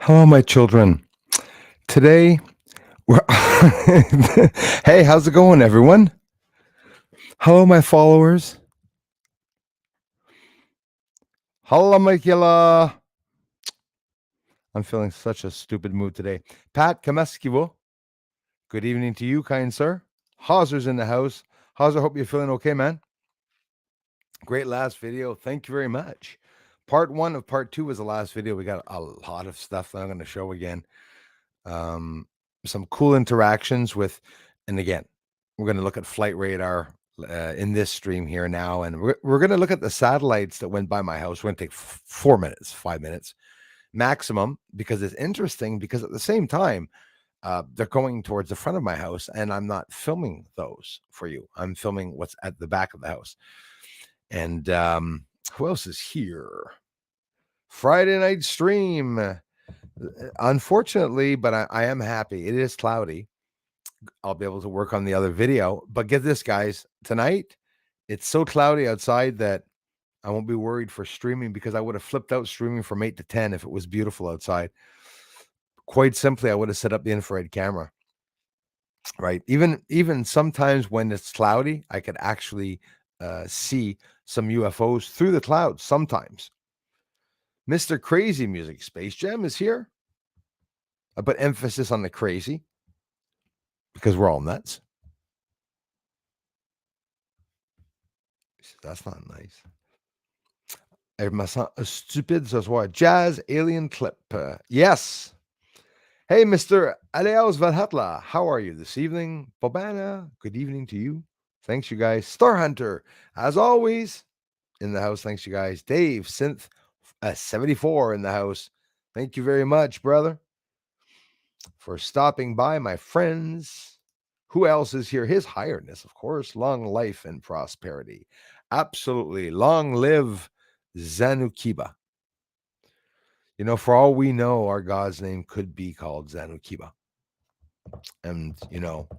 Hello, my children. Today, we're hey, how's it going, everyone? Hello, my followers. Hello, Michaela. I'm feeling such a stupid mood today. Pat Kameskivo. Good evening to you, kind sir. Hauser's in the house. Hauser, hope you're feeling okay, man. Great last video. Thank you very much. Part one of part two was the last video. We got a lot of stuff that I'm going to show again. Some cool interactions with, and again, we're going to look at flight radar in this stream here now, and we're going to look at the satellites that went by my house. We're going to take 4 minutes, 5 minutes maximum, because it's interesting. Because at the same time, they're going towards the front of my house, and I'm not filming those for you. I'm filming what's at the back of the house. And who else is here? Friday night stream. Unfortunately, but I am happy. It is cloudy. I'll be able to work on the other video. But get this, guys. Tonight, it's so cloudy outside that I won't be worried for streaming, because I would have flipped out streaming from 8 to 10 if it was beautiful outside. Quite simply, I would have set up the infrared camera. Right. Even sometimes when it's cloudy, I could actually see some UFOs through the clouds sometimes. Mr. Crazy Music Space Jam is here. I put emphasis on the crazy because we're all nuts. That's not nice. Elle me sent stupide ce soir. Jazz Alien Clip. Yes. Hey, Mr. Aleaus Valhatla. How are you this evening? Bobana, good evening to you. Thanks, you guys. Star Hunter, as always, in the house. Thanks, you guys. Dave, Synth 74 in the house. Thank you very much, brother, for stopping by, my friends. Who else is here? His Highness, of course. Long life and prosperity. Absolutely. Long live Zanukiba. You know, for all we know, our God's name could be called Zanukiba. And, you know,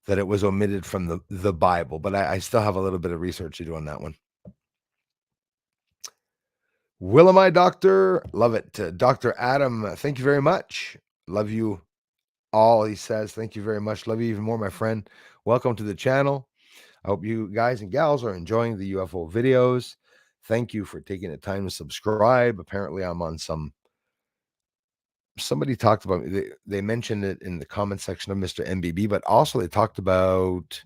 that it was omitted from the Bible. But I still have a little bit of research to do on that one. Willamai Doctor, love it. Dr. Adam, thank you very much. Love you all, he says. Thank you very much. Love you even more, my friend. Welcome to the channel. I hope you guys and gals are enjoying the UFO videos. Thank you for taking the time to subscribe. Apparently, I'm on somebody talked about they mentioned it in the comment section of Mr. MBB, but also they talked about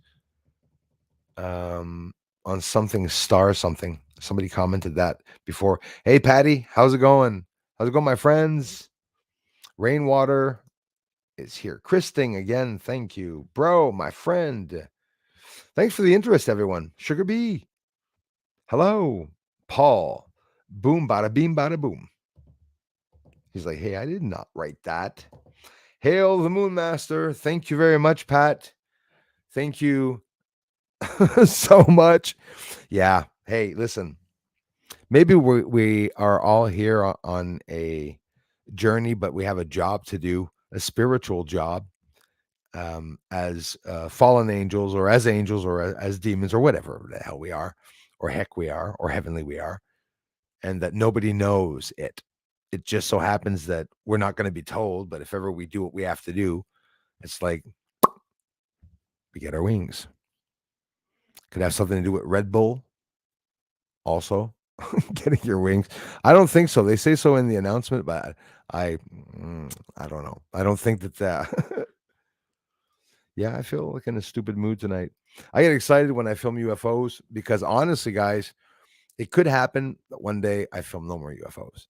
on something star something. Somebody commented that before. Hey, Patty, how's it going? How's it going, my friends? Rainwater is here. Christing again, thank you. Bro, my friend. Thanks for the interest, everyone. Sugar Bee. Hello. Paul. Boom, bada beam, bada boom. He's like, hey, I did not write that. Hail the Moon Master. Thank you very much, Pat. Thank you so much. Yeah. Hey, listen. Maybe we are all here on a journey, but we have a job to do, a spiritual job, as fallen angels or as demons or whatever the hell we are, or heck we are, or heavenly we are, and that nobody knows it. It just so happens that we're not going to be told, but if ever we do what we have to do, it's like we get our wings. Could have something to do with Red Bull also. Getting your wings. I don't think so. They say so in the announcement, but I don't know. I don't think that yeah, I feel like in a stupid mood tonight. I get excited when I film UFOs because honestly, guys, it could happen that one day I film no more UFOs.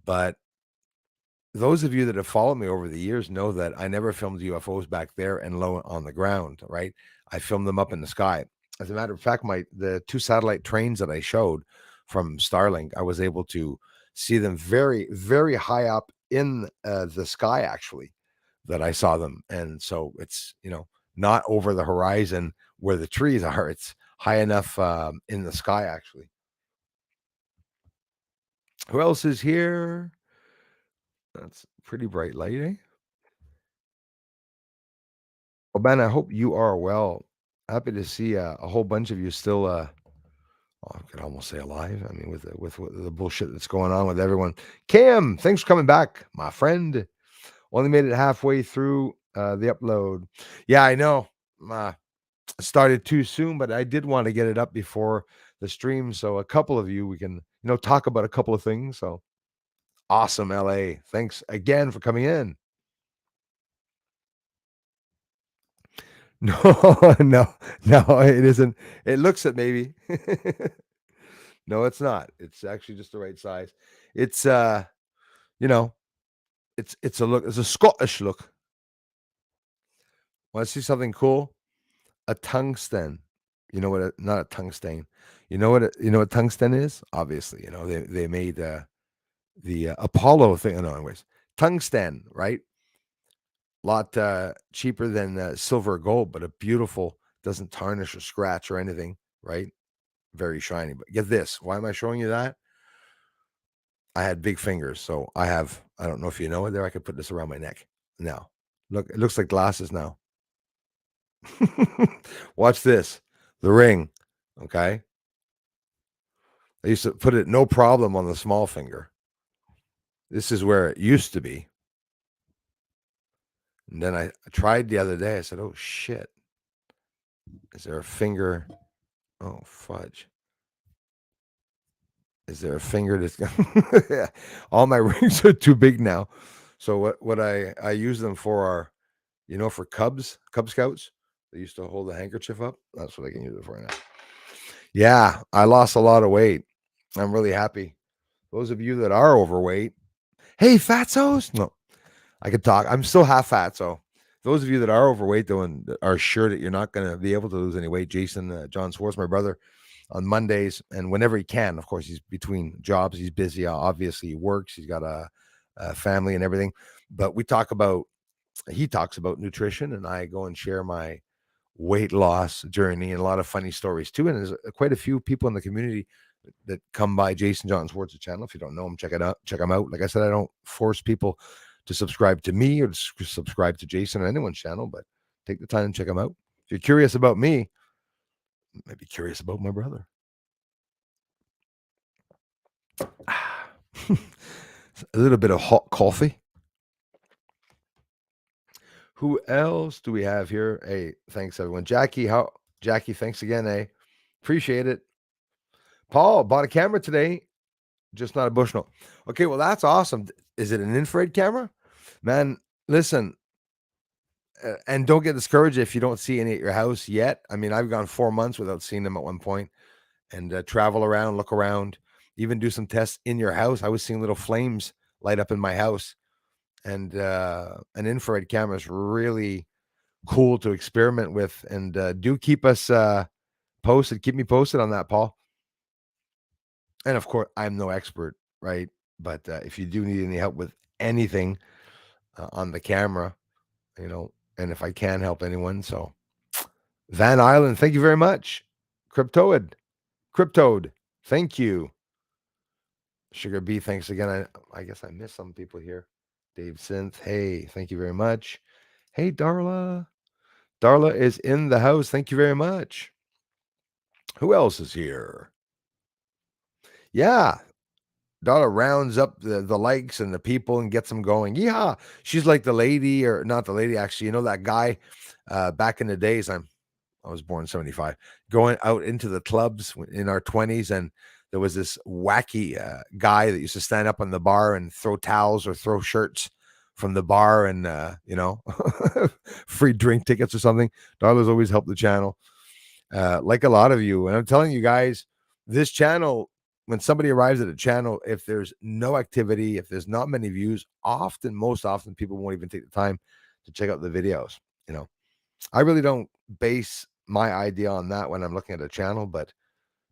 But those of you that have followed me over the years know that I never filmed UFOs back there and low on the ground, right? I filmed them up in the sky. As a matter of fact, the 2 satellite trains that I showed from Starlink, I was able to see them very, very high up in the sky, actually, that I saw them. And so it's, you know, not over the horizon where the trees are. It's high enough in the sky, actually. Who else is here? That's pretty bright light, eh? Well, Ben, I hope you are well. Happy to see a whole bunch of you still I could almost say alive. I mean, with the bullshit that's going on with everyone. Cam, thanks for coming back, my friend. Only made it halfway through the upload. Yeah, I know. Started too soon, but I did want to get it up before the stream. So a couple of you, we can, talk about a couple of things. So awesome, LA. Thanks again for coming in. No, no, no, it isn't. It looks it maybe. No, it's not. It's actually just the right size. It's you know, it's a look, it's a Scottish look. Want to see something cool? A tungsten. You know what not a tungsten. You know what tungsten is? Obviously, they made the Apollo thing. No, anyways, tungsten, right? Lot cheaper than silver or gold, but a beautiful, doesn't tarnish or scratch or anything, right? Very shiny. But get this. Why am I showing you that? I had big fingers, so I don't know if you know it there. I could put this around my neck. Now, look, it looks like glasses now. Watch this. The ring. Okay. I used to put it no problem on the small finger. This is where it used to be. And then I tried the other day. I said, oh shit. Is there a finger? Oh fudge. Is there a finger that's yeah. All my rings are too big now. So what I use them for are, for Cub Scouts, they used to hold the handkerchief up. That's what I can use it for now. Yeah, I lost a lot of weight. I'm really happy. Those of you that are overweight, hey, fatzos. No, I could talk. I'm still half fat. So those of you that are overweight, though, and are sure that you're not going to be able to lose any weight, Jason, John Swartz, my brother, on Mondays and whenever he can. Of course, he's between jobs. He's busy. Obviously, he works. He's got a family and everything. But he talks about nutrition, and I go and share my weight loss journey and a lot of funny stories too. And there's quite a few people in the community that come by Jason John Swartz's channel. If you don't know him, check him out. Like I said, I don't force people to subscribe to me or to subscribe to Jason or anyone's channel, but take the time and check him out. If you're curious about me, maybe curious about my brother. A little bit of hot coffee. Who else do we have here? Hey, thanks everyone. Jackie, thanks again, appreciate it. Paul bought a camera today, just not a Bushnell. Okay, well that's awesome. Is it an infrared camera? Man, listen, and don't get discouraged if you don't see any at your house yet. I mean, I've gone 4 months without seeing them at one point, and travel around, look around, even do some tests in your house. I was seeing little flames light up in my house, and an infrared camera is really cool to experiment with. And do keep us posted. Keep me posted on that, Paul. And of course, I'm no expert, right? But if you do need any help with anything on the camera, and if I can help anyone, so Van Island, thank you very much. Cryptoad, thank you. Sugar B, thanks again. I guess I missed some people here. Dave Synth, hey, thank you very much. Hey, Darla. Darla is in the house. Thank you very much. Who else is here? Yeah, Darla rounds up the likes and the people and gets them going. Yeah, she's like the lady, or not the lady, actually. You know that guy back in the days. I was born in 75, going out into the clubs in our 20s. And there was this wacky guy that used to stand up on the bar and throw towels or throw shirts from the bar and, free drink tickets or something. Darla's always helped the channel, like a lot of you. And I'm telling you guys, this channel, when somebody arrives at a channel, if there's no activity, if there's not many views, most often people won't even take the time to check out the videos. I really don't base my idea on that when I'm looking at a channel, but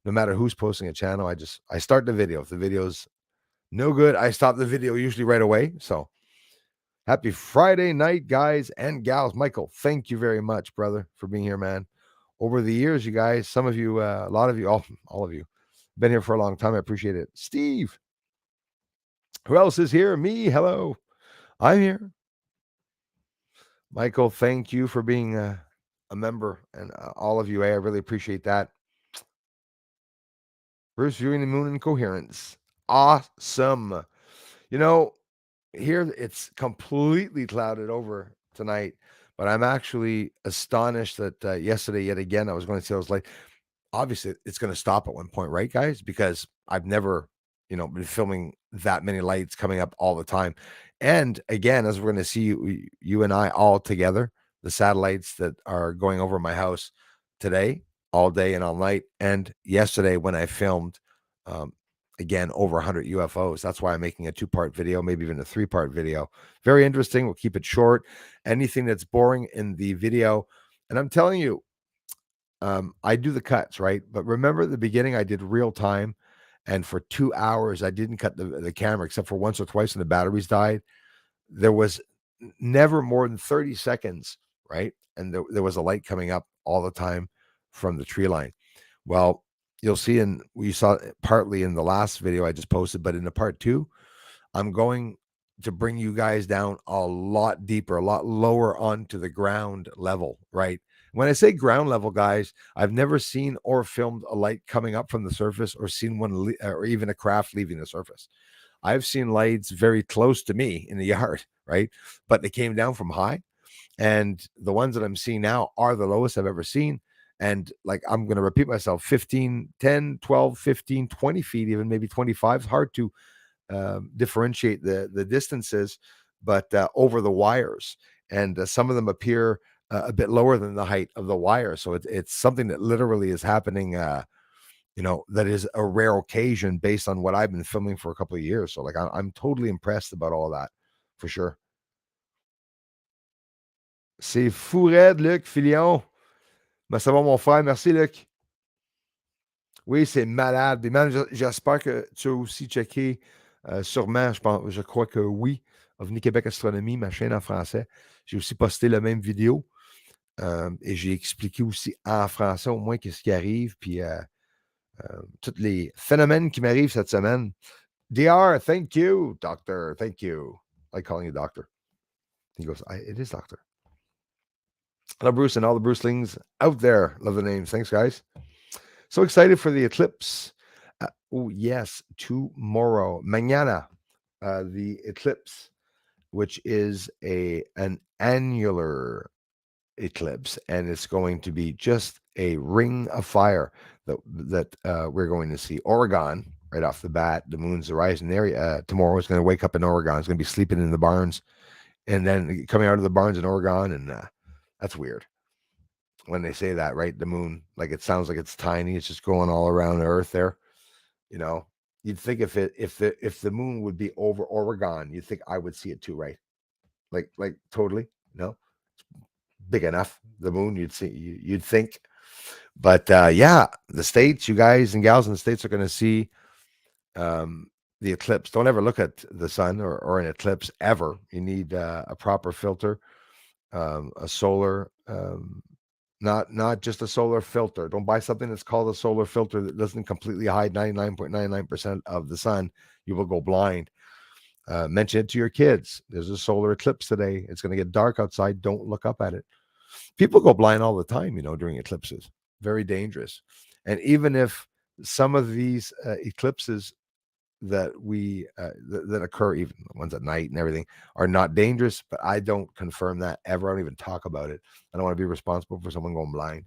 no matter who's posting a channel, I start the video. If the video's no good, I stop the video usually right away. So happy Friday night, guys and gals. Michael, thank you very much, brother, for being here, man. Over the years, you guys, some of you, a lot of you, all of you, been here for a long time. I appreciate it. Steve, who else is here? Me, hello. I'm here. Michael, thank you for being a member, and all of you. I really appreciate that. Bruce viewing the moon in coherence. Awesome. You know, here it's completely clouded over tonight, but I'm actually astonished that yesterday, yet again, I was going to see those lights. Obviously, it's going to stop at one point, right, guys? Because I've never, been filming that many lights coming up all the time. And again, as we're going to see you and I all together, the satellites that are going over my house today, all day and all night, and yesterday when I filmed, um, again, over 100 UFOs. That's why I'm making a 2-part video, maybe even a 3-part video. Very interesting. We'll keep it short. Anything that's boring in the video, and I'm telling you, I do the cuts, right? But remember at the beginning, I did real time, and for 2 hours, I didn't cut the camera except for once or twice when the batteries died. There was never more than 30 seconds, right? And there was a light coming up all the time from the tree line. Well, you'll see, and we saw it partly in the last video I just posted, but in the part 2, I'm going to bring you guys down a lot deeper, a lot lower onto the ground level, right? When I say ground level, guys, I've never seen or filmed a light coming up from the surface or seen one or even a craft leaving the surface. I've seen lights very close to me in the yard, right? But they came down from high. And the ones that I'm seeing now are the lowest I've ever seen. And like, I'm going to repeat myself, 15, 10, 12, 15, 20 feet, even maybe 25. It's hard to differentiate the distances, but over the wires, and some of them appear a bit lower than the height of the wire. So it's something that literally is happening. That is a rare occasion based on what I've been filming for a couple of years. So like I'm totally impressed about all that, for sure. C'est fou raide, Luc Filion. Ben, ça va, mon frère. Merci, Luc. Oui, c'est malade. Et man, j'espère que tu as aussi checké, sûrement, je crois que oui, OVNI Québec Astronomie, ma chaîne en français. J'ai aussi posté la même vidéo, et j'ai expliqué aussi en français au moins qu'est-ce qui arrive, puis tous les phénomènes qui m'arrivent cette semaine. DR, thank you, doctor, thank you. I like calling you doctor. He goes, it is doctor. Hello, Bruce, and all the Brucelings out there. Love the names. Thanks, guys. So excited for the eclipse. Oh, yes, tomorrow, mañana, the eclipse, which is an annular eclipse, and it's going to be just a ring of fire that we're going to see. Oregon, right off the bat, the moon's horizon area. Tomorrow is going to wake up in Oregon. It's going to be sleeping in the barns, and then coming out of the barns in Oregon, and that's weird when they say that, right? The moon, like it sounds like it's tiny. It's just going all around the Earth there. You know, you'd think if the moon would be over Oregon, you'd think I would see it too, right? Like totally. No, big enough. The moon, you'd think. But yeah, the states, you guys and gals in the states are going to see the eclipse. Don't ever look at the sun or an eclipse ever. You need a proper filter, a solar. Not just a solar filter. Don't buy something that's called a solar filter that doesn't completely hide 99.99% of the sun. You will go blind. Mention it to your kids. There's a solar eclipse today. It's going to get dark outside. Don't look up at it. People go blind all the time, during eclipses. Very dangerous. And even if some of these eclipses that that occur, even the ones at night and everything, are not dangerous, but I don't confirm that ever. I don't even talk about it. I don't want to be responsible for someone going blind.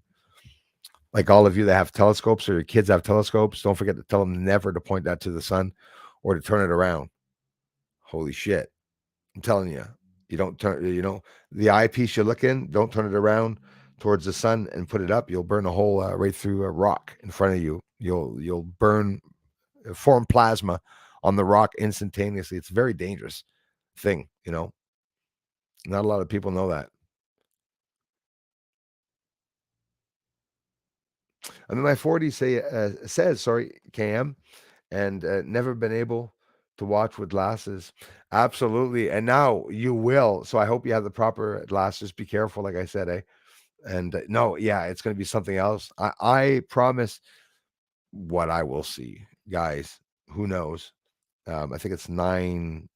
Like all of you that have telescopes or your kids have telescopes, don't forget to tell them never to point that to the sun or to turn it around. Holy shit. I'm telling you, you don't turn, the eyepiece you look in, don't turn it around towards the sun and put it up. You'll burn a hole right through a rock in front of you. You'll form plasma on the rock instantaneously. It's a very dangerous thing. Not a lot of people know that. I'm in my 40s, says, sorry, KM, and never been able to watch with glasses. Absolutely. And now you will. So I hope you have the proper glasses. Be careful, like I said, eh? And no, yeah, it's going to be something else. I promise what I will see, guys. Who knows? I think it's 9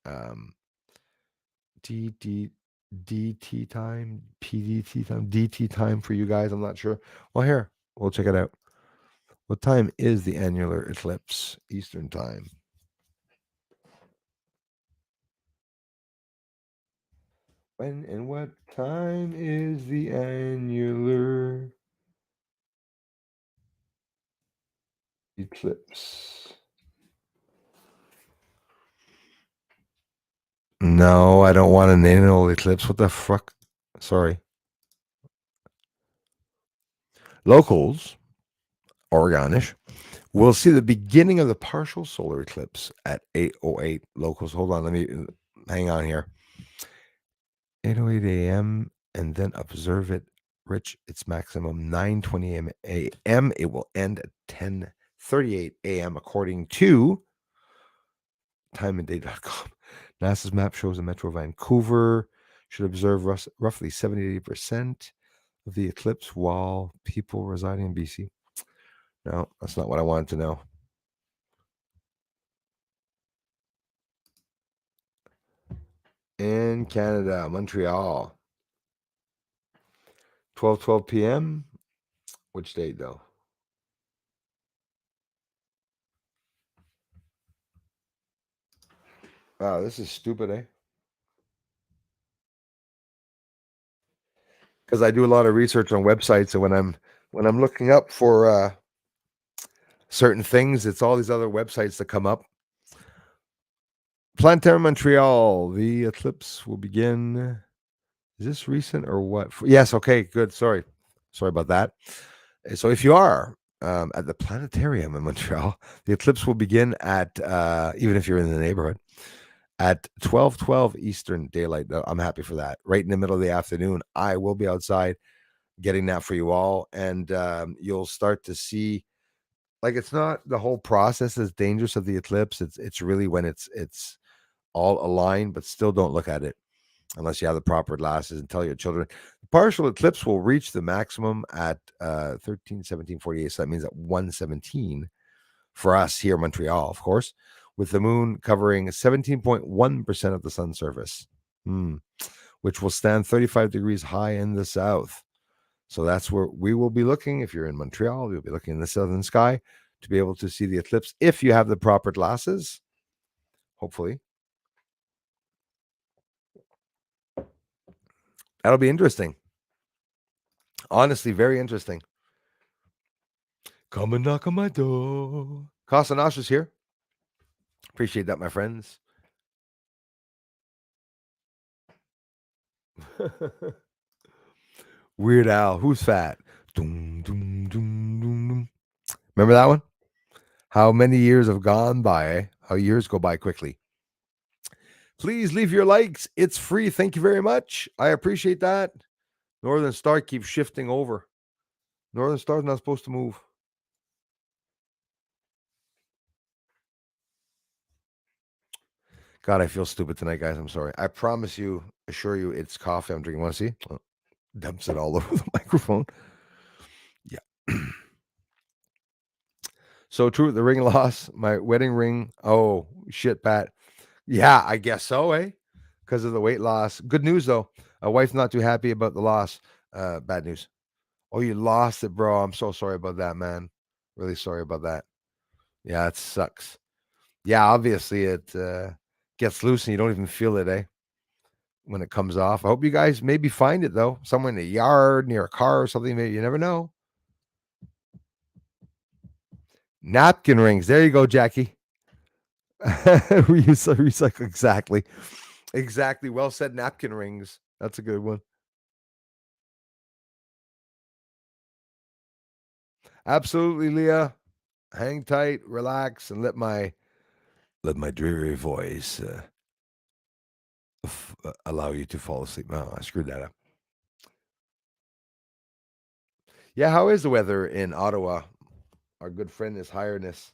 um, DT time, PDT time, DT time for you guys. I'm not sure. Well, here, we'll check it out. What time is the annular eclipse? Eastern time. When and what time is the annular eclipse? No, I don't want an annual eclipse. What the fuck? Sorry. Locals, Oregonish, will see the beginning of the partial solar eclipse at 8:08 locals. Hold on, let me hang on here. 8:08 a.m. and then observe it. Rich, its maximum 9:20 a.m. It will end at 10:38 a.m. according to timeanddate.com. NASA's map shows the Metro Vancouver should observe roughly 70% of the eclipse while people residing in BC. No, that's not what I wanted to know. In Canada, Montreal, 12:12 p.m. Which date though? Wow, this is stupid, eh? Because I do a lot of research on websites, and when I'm looking up for certain things, it's all these other websites that come up. Planetary Montreal, the eclipse will begin. Is this recent or what? Yes, okay, good. Sorry about that. So if you are at the planetarium in Montreal, the eclipse will begin at even if you're in the neighborhood at 12:12 Eastern Daylight. I'm happy for that. Right in the middle of the afternoon, I will be outside getting that for you all, and you'll start to see. Like, it's not the whole process is dangerous of the eclipse. It's really when it's all aligned, but still don't look at it unless you have the proper glasses, and tell your children. The partial eclipse will reach the maximum at 13:17:48. So that means at 1:17 for us here in Montreal, of course, with the moon covering 17.1% of the sun's surface, which will stand 35 degrees high in the south. So that's where we will be looking. If you're in Montreal, you'll be looking in the southern sky to be able to see the eclipse if you have the proper glasses, hopefully. That'll be interesting. Honestly, very interesting. Come and knock on my door. Casanasha's here. Appreciate that, my friends. Weird Al, who's fat? Doom, doom, doom, doom, doom. Remember that one? How many years have gone by? Eh? How years go by quickly. Please leave your likes. It's free. Thank you very much. I appreciate that. Northern Star keeps shifting over. Northern Star's not supposed to move. God, I feel stupid tonight, guys. I'm sorry. I promise you, assure you, it's coffee I'm drinking. Want to see? Oh, dumps it all over the microphone. Yeah. So true. The ring loss, my wedding ring. Oh, shit, Pat. Yeah, I guess so, eh? Because of the weight loss. Good news, though. A wife's not too happy about the loss. Bad news. Oh, you lost it, bro. I'm so sorry about that, man. Really sorry about that. Yeah, it sucks. Yeah, obviously it gets loose and you don't even feel it, eh? When it comes off. I hope you guys maybe find it though, somewhere in the yard, near a car or something. Maybe you never know. Napkin rings. There you go, Jackie. Recycle exactly. Exactly. Well said. Napkin rings. That's a good one. Absolutely, Leah. Hang tight, relax, and let my dreary voice allow you to fall asleep. Oh, I screwed that up. Yeah, how is the weather in Ottawa? Our good friend, His Highness.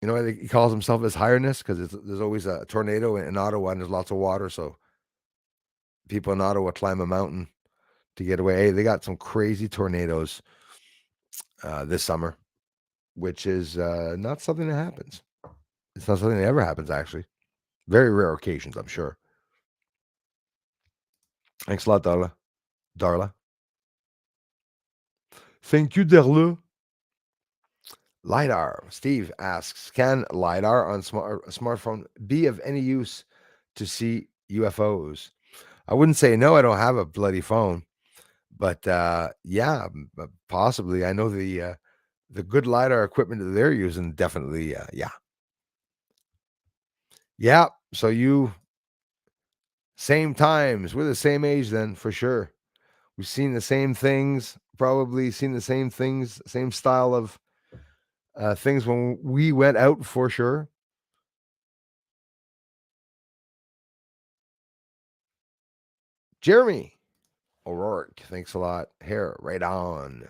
You know why he calls himself His Highness? Because there's always a tornado in Ottawa and there's lots of water. So people in Ottawa climb a mountain to get away. Hey, they got some crazy tornadoes this summer, which is not something that happens. It's not something that ever happens, actually. Very rare occasions, I'm sure. Thanks a lot, Darla. Darla. Thank you, Darla. LiDAR. Steve asks, can LiDAR on smartphone be of any use to see UFOs? I wouldn't say no. I don't have a bloody phone, but yeah, possibly. I know the good LiDAR equipment that they're using. Definitely, yeah, yeah. So you same times. We're the same age then, for sure. We've seen the same things. Probably seen the same things, same style of things when we went out, for sure. Jeremy O'Rourke, thanks a lot. Hair, right on.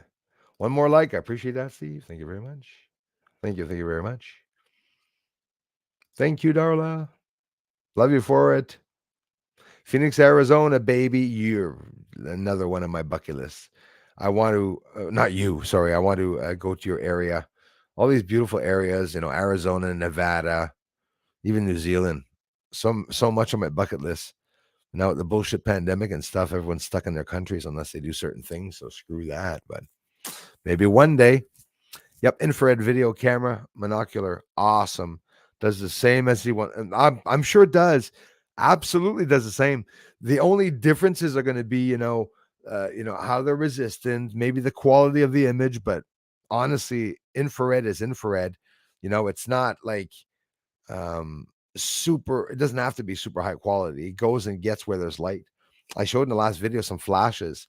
One more like. I appreciate that, Steve. Thank you very much. Thank you. Thank you very much. Thank you, Darla. Love you for it. Phoenix, Arizona, baby. You're another one of my bucket lists. I want to, not you, sorry. I want to go to your area. All these beautiful areas, Arizona, Nevada, even New Zealand. So much on my bucket list. Now with the bullshit pandemic and stuff, everyone's stuck in their countries unless they do certain things. So screw that. But maybe one day. Yep, infrared video camera, monocular, awesome. Does the same as the one. And I'm sure it does. Absolutely does the same. The only differences are going to be, how they're resistant, maybe the quality of the image. But honestly, infrared is infrared. It's not like super. It doesn't have to be super high quality. It goes and gets where there's light. I showed in the last video some flashes,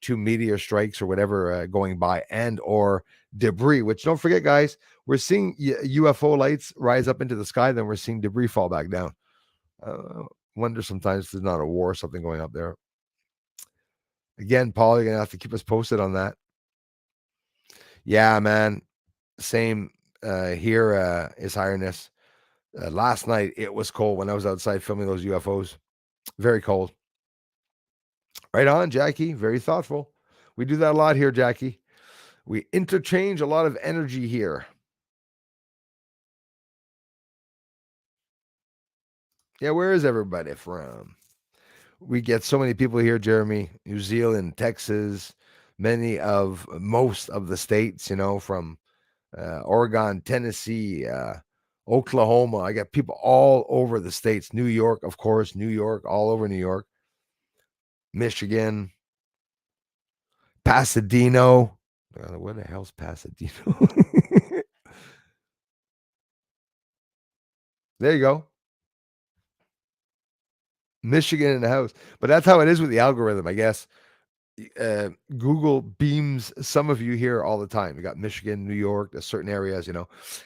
two meteor strikes or whatever going by, and or debris. Which, don't forget, guys, we're seeing UFO lights rise up into the sky, then we're seeing debris fall back down. Wonder sometimes there's not a war or something going up there. Again, Paul, you're gonna have to keep us posted on that. Yeah, man. Same here, His Highness. Last night it was cold when I was outside filming those UFOs. Very cold. Right on, Jackie. Very thoughtful. We do that a lot here, Jackie. We interchange a lot of energy here. Yeah, where is everybody from? We get so many people here, Jeremy. New Zealand, Texas, most of the states, from Oregon, Tennessee, Oklahoma. I got people all over the states. New York, of course, New York, all over New York, Michigan, Pasadena. Where the hell's Pasadena? There you go. Michigan in the house. But that's how it is with the algorithm, I guess. Google beams some of you here all the time. You got Michigan, New York, certain areas.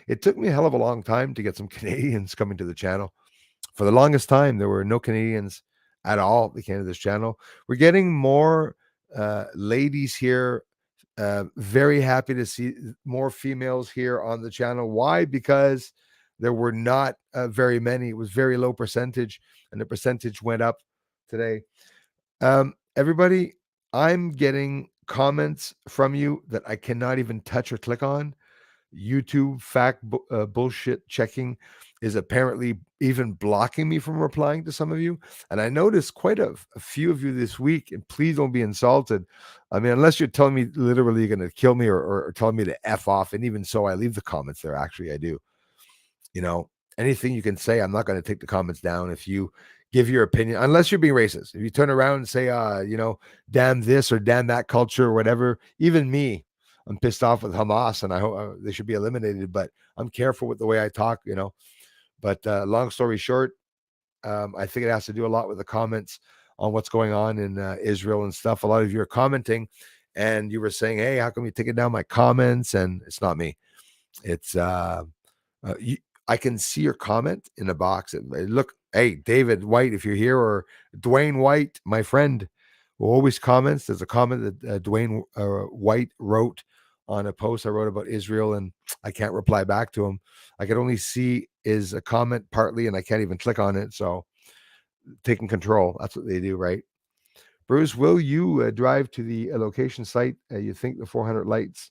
It took me a hell of a long time to get some Canadians coming to the channel. For the longest time, there were no Canadians at all that came to this channel. We're getting more ladies here. Very happy to see more females here on the channel. Why? Because there were not very many. It was very low percentage, and the percentage went up today. Everybody, I'm getting comments from you that I cannot even touch or click on. YouTube bullshit checking is apparently even blocking me from replying to some of you. And I noticed quite a few of you this week, and please don't be insulted. I mean, unless you're telling me literally you're going to kill me or telling me to F off. And even so, I leave the comments there. Actually, I do. Anything you can say, I'm not going to take the comments down. If you give your opinion, unless you're being racist, if you turn around and say, damn this or damn that culture or whatever, even me, I'm pissed off with Hamas and I hope they should be eliminated, but I'm careful with the way I talk, But long story short, I think it has to do a lot with the comments on what's going on in Israel and stuff. A lot of you are commenting and you were saying, hey, how come you taking down my comments? And it's not me. It's I can see your comment in the box. Look, hey, David White, if you're here, or Dwayne White, my friend, who always comments. There's a comment that Dwayne White wrote on a post I wrote about Israel, and I can't reply back to him. I can only see is a comment partly, and I can't even click on it. So taking control. That's what they do, right? Bruce, will you drive to the location site? You think the 400 lights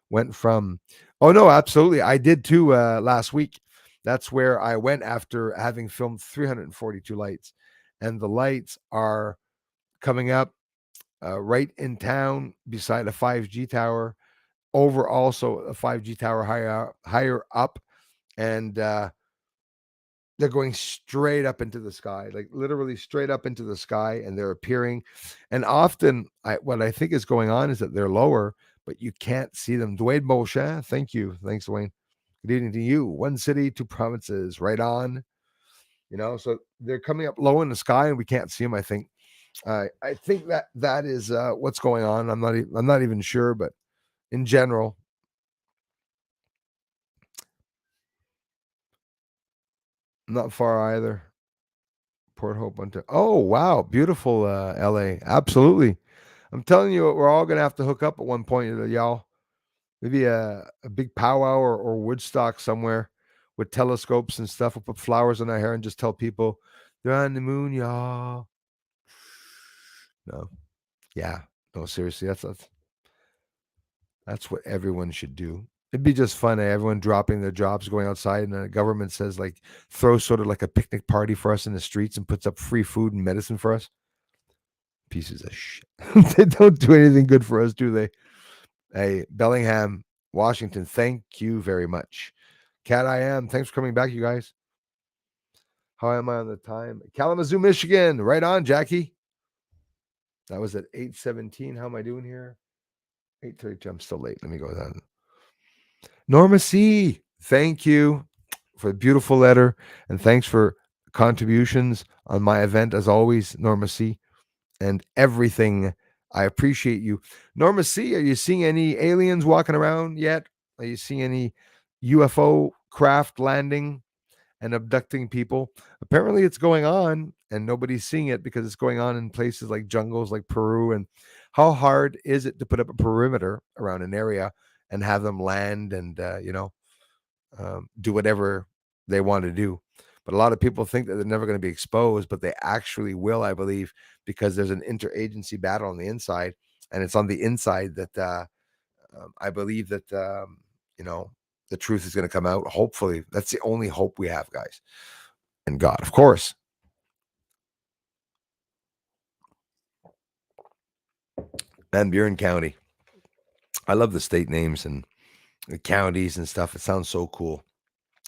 went from? Oh no, absolutely. I did too last week. That's where I went after having filmed 342 lights, and the lights are coming up right in town beside a 5G tower. over also a 5G tower higher up, and they're going straight up into the sky, like literally straight up into the sky, and they're appearing. And often, what I think is going on is that they're lower, but you can't see them. Dwayne Beauchamp, thank you, thanks, Dwayne. Good evening to you. One city, two provinces, right on. So they're coming up low in the sky, and we can't see them. I think. I think that is what's going on. I'm not even sure, but in general, not far either. Port Hope, Ontario. Oh wow, beautiful LA. Absolutely. I'm telling you, we're all gonna have to hook up at one point, y'all. Maybe a big powwow or Woodstock somewhere with telescopes and stuff. We'll put flowers in our hair and just tell people they're on the moon, y'all. No, yeah, no, seriously, that's what everyone should do. It'd be just fun. Everyone dropping their jobs, going outside, and the government says like throws sort of like a picnic party for us in the streets and puts up free food and medicine for us. Pieces of shit. They don't do anything good for us, do they? Hey, Bellingham, Washington, thank you very much. Cat I am. Thanks for coming back, you guys. How am I on the time? Kalamazoo, Michigan. Right on, Jackie. That was at 8:17. How am I doing here? 8:32. I'm still late. Let me go down. Norma C. Thank you for the beautiful letter. And thanks for contributions on my event, as always, Norma C. And everything. I appreciate you. Norma C., are you seeing any aliens walking around yet? Are you seeing any UFO craft landing and abducting people? Apparently it's going on and nobody's seeing it because it's going on in places like jungles like Peru. And how hard is it to put up a perimeter around an area and have them land and, do whatever they want to do? But a lot of people think that they're never going to be exposed, but they actually will, I believe, because there's an interagency battle on the inside, and it's on the inside that I believe that the truth is going to come out. Hopefully, that's the only hope we have, guys. And God, of course. Van Buren County. I love the state names and the counties and stuff. It sounds so cool.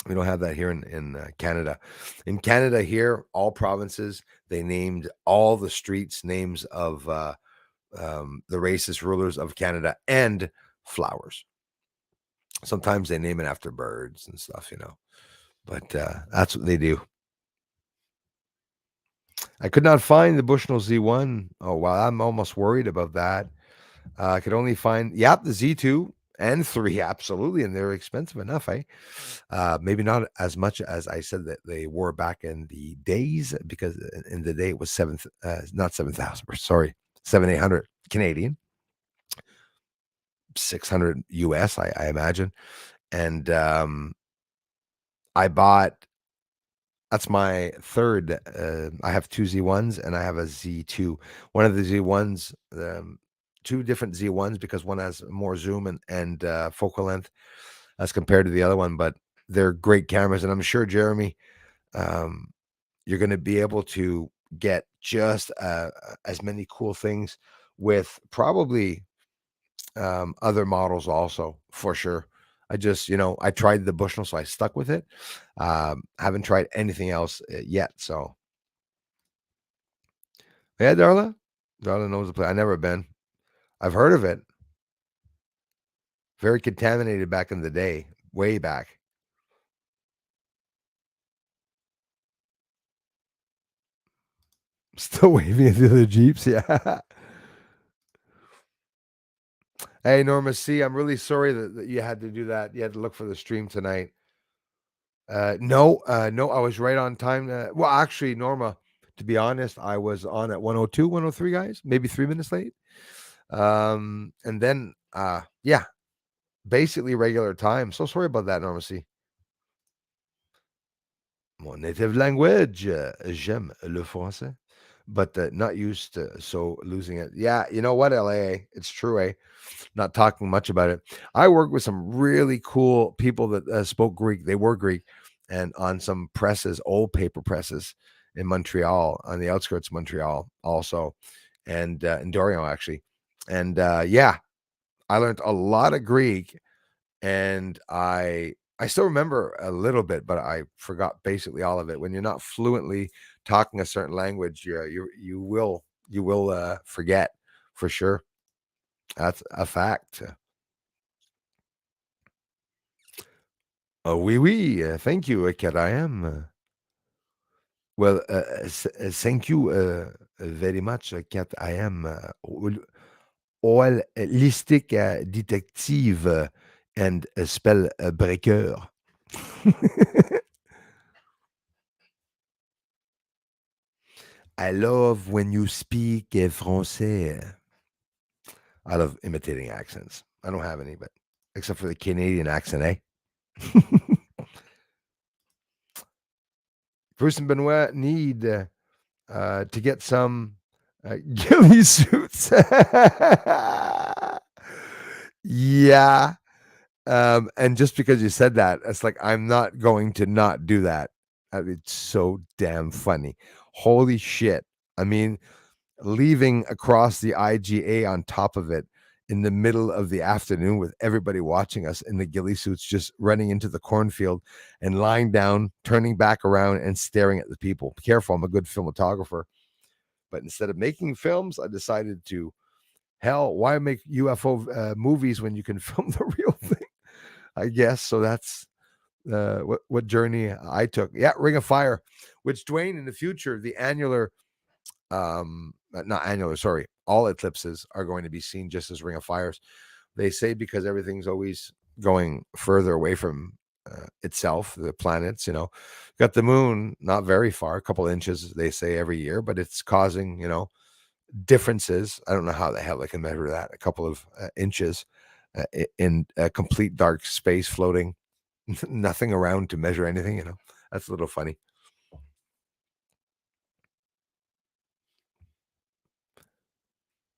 We don't have that here in Canada. In Canada, here, all provinces, they named all the streets names of the racist rulers of Canada and flowers. Sometimes they name it after birds and stuff, but that's what they do. I could not find the Bushnell Z1. Oh, wow. I'm almost worried about that. I could only find, the Z2 and 3, absolutely. And they're expensive enough, eh? Maybe not as much as I said that they were back in the days, because in the day it was not 7,000, sorry, 7,800 Canadian, 600 US, I imagine. And I bought, that's my third. I have two Z1s and I have a Z2. One of the Z1s, two different Z1s, because one has more zoom and focal length as compared to the other one, but they're great cameras. And I'm sure, Jeremy, you're going to be able to get just as many cool things with probably other models also, for sure. I just, I tried the Bushnell, so I stuck with it. Haven't tried anything else yet. So, yeah, Darla knows the place. I've never been. I've heard of it. Very contaminated back in the day, way back. Still waving at the other Jeeps. Yeah. Hey, Norma C., I'm really sorry that you had to do that. You had to look for the stream tonight. No, I was right on time. Well, actually, Norma, to be honest, I was on at 102, 103, guys, maybe 3 minutes late. And then, yeah, basically regular time. So sorry about that, Norma C. Mon native language, j'aime le français, but not used to so losing it. Yeah, you know what, LA, it's true, eh? Not talking much about it. I worked with some really cool people that spoke Greek. They were Greek, and on some presses, old paper presses in Montreal, on the outskirts of Montreal, also, and in Dorion, actually. And yeah, I learned a lot of Greek, and I still remember a little bit, but I forgot basically all of it. When you're not fluently talking a certain language, you will forget for sure. That's a fact. Oh, oui, oui. Thank you, Kat. Well, thank you very much, Kat. I am holistic detective and a spell breaker. I love when you speak français. I love imitating accents. I don't have any, but except for the Canadian accent, eh? Bruce and Benoit need to get some ghillie suits. Yeah. And just because you said that, it's like I'm not going to not do that. It's so damn funny. Holy shit. I mean, leaving across the IGA on top of it in the middle of the afternoon with everybody watching us in the ghillie suits, just running into the cornfield and lying down, turning back around and staring at the people. Careful, I'm a good cinematographer. But instead of making films, I decided to, hell, why make UFO movies when you can film the real thing? I guess. So that's what journey I took. Yeah, Ring of Fire, which Dwayne in the future, the annular not annular, sorry, all eclipses are going to be seen just as Ring of Fires. They say because everything's always going further away from itself, the planets, got the moon not very far, a couple inches, they say every year, but it's causing, differences. I don't know how the hell they can measure that, a couple of inches in a complete dark space floating, nothing around to measure anything, that's a little funny.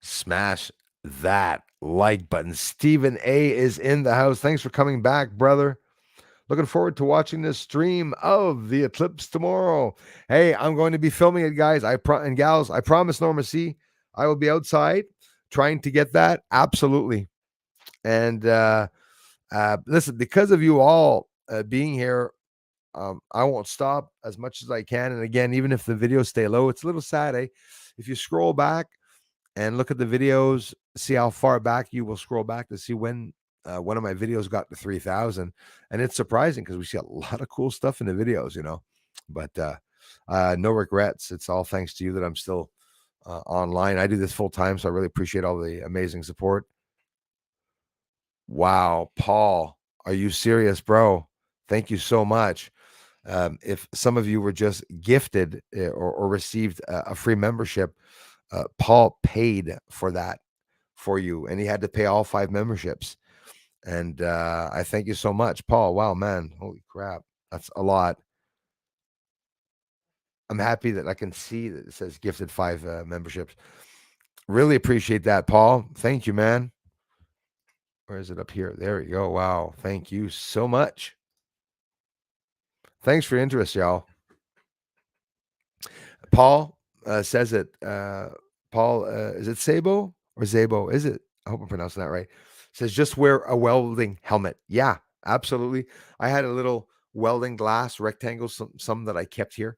Smash that like button. Stephen A is in the house. Thanks for coming back, brother. Looking forward to watching this stream of the eclipse tomorrow. Hey, I'm going to be filming it, guys. And gals, I promise, Norma C, I will be outside trying to get that. Absolutely. And listen, because of you all being here, I won't stop as much as I can. And again, even if the videos stay low, it's a little sad, eh? If you scroll back and look at the videos, see how far back you will scroll back to see when one of my videos got to 3,000. And it's surprising because we see a lot of cool stuff in the videos. But no regrets. It's all thanks to you that I'm still online. I do this full time, so I really appreciate all the amazing support. Wow, Paul, are you serious, bro? Thank you so much. If some of you were just gifted or received a free membership, Paul paid for that for you, and he had to pay all 5 memberships. And I thank you so much, Paul. Wow, man, holy crap, that's a lot. I'm happy that I can see that it says gifted 5 memberships. Really appreciate that, Paul. Thank you, man. Where is it up here? There you go. Wow, thank you so much. Thanks for your interest, y'all. Paul says it. Paul, is it Sabo or Zabo? Is it? I hope I'm pronouncing that right. Says just wear a welding helmet. Yeah, absolutely. I had a little welding glass rectangle, some that I kept here.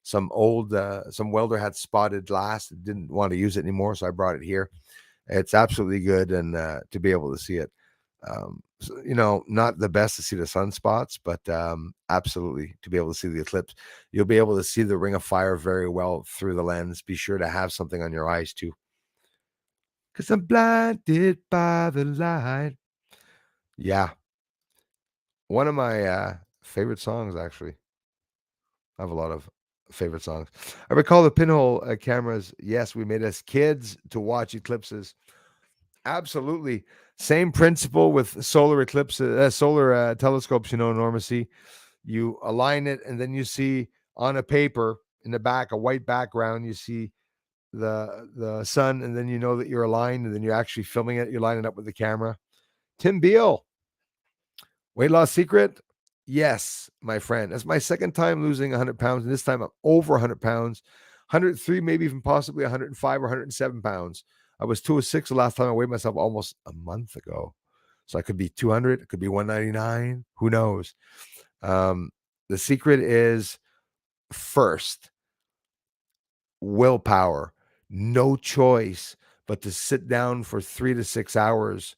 Some old, some welder had spotted glass, didn't want to use it anymore, so I brought it here. It's absolutely good, and to be able to see it. So, not the best to see the sunspots, but absolutely to be able to see the eclipse. You'll be able to see the Ring of Fire very well through the lens. Be sure to have something on your eyes too. Because I'm blinded by the light. Yeah. One of my favorite songs, actually. I have a lot of favorite songs. I recall the pinhole cameras. Yes, we made as kids to watch eclipses. Absolutely. Same principle with solar eclipses, solar telescopes, Normacy. You align it, and then you see on a paper in the back, a white background, you see the sun, and then you know that you're aligned, and then you're actually filming it. You line it up with the camera. Tim Beal, weight loss secret. Yes, my friend. That's my second time losing 100 pounds, and this time I'm over 100 pounds, 103, maybe even possibly 105 or 107 pounds. I was 206 the last time I weighed myself almost a month ago. So I could be 200, it could be 199. Who knows? The secret is first willpower, no choice but to sit down for 3 to 6 hours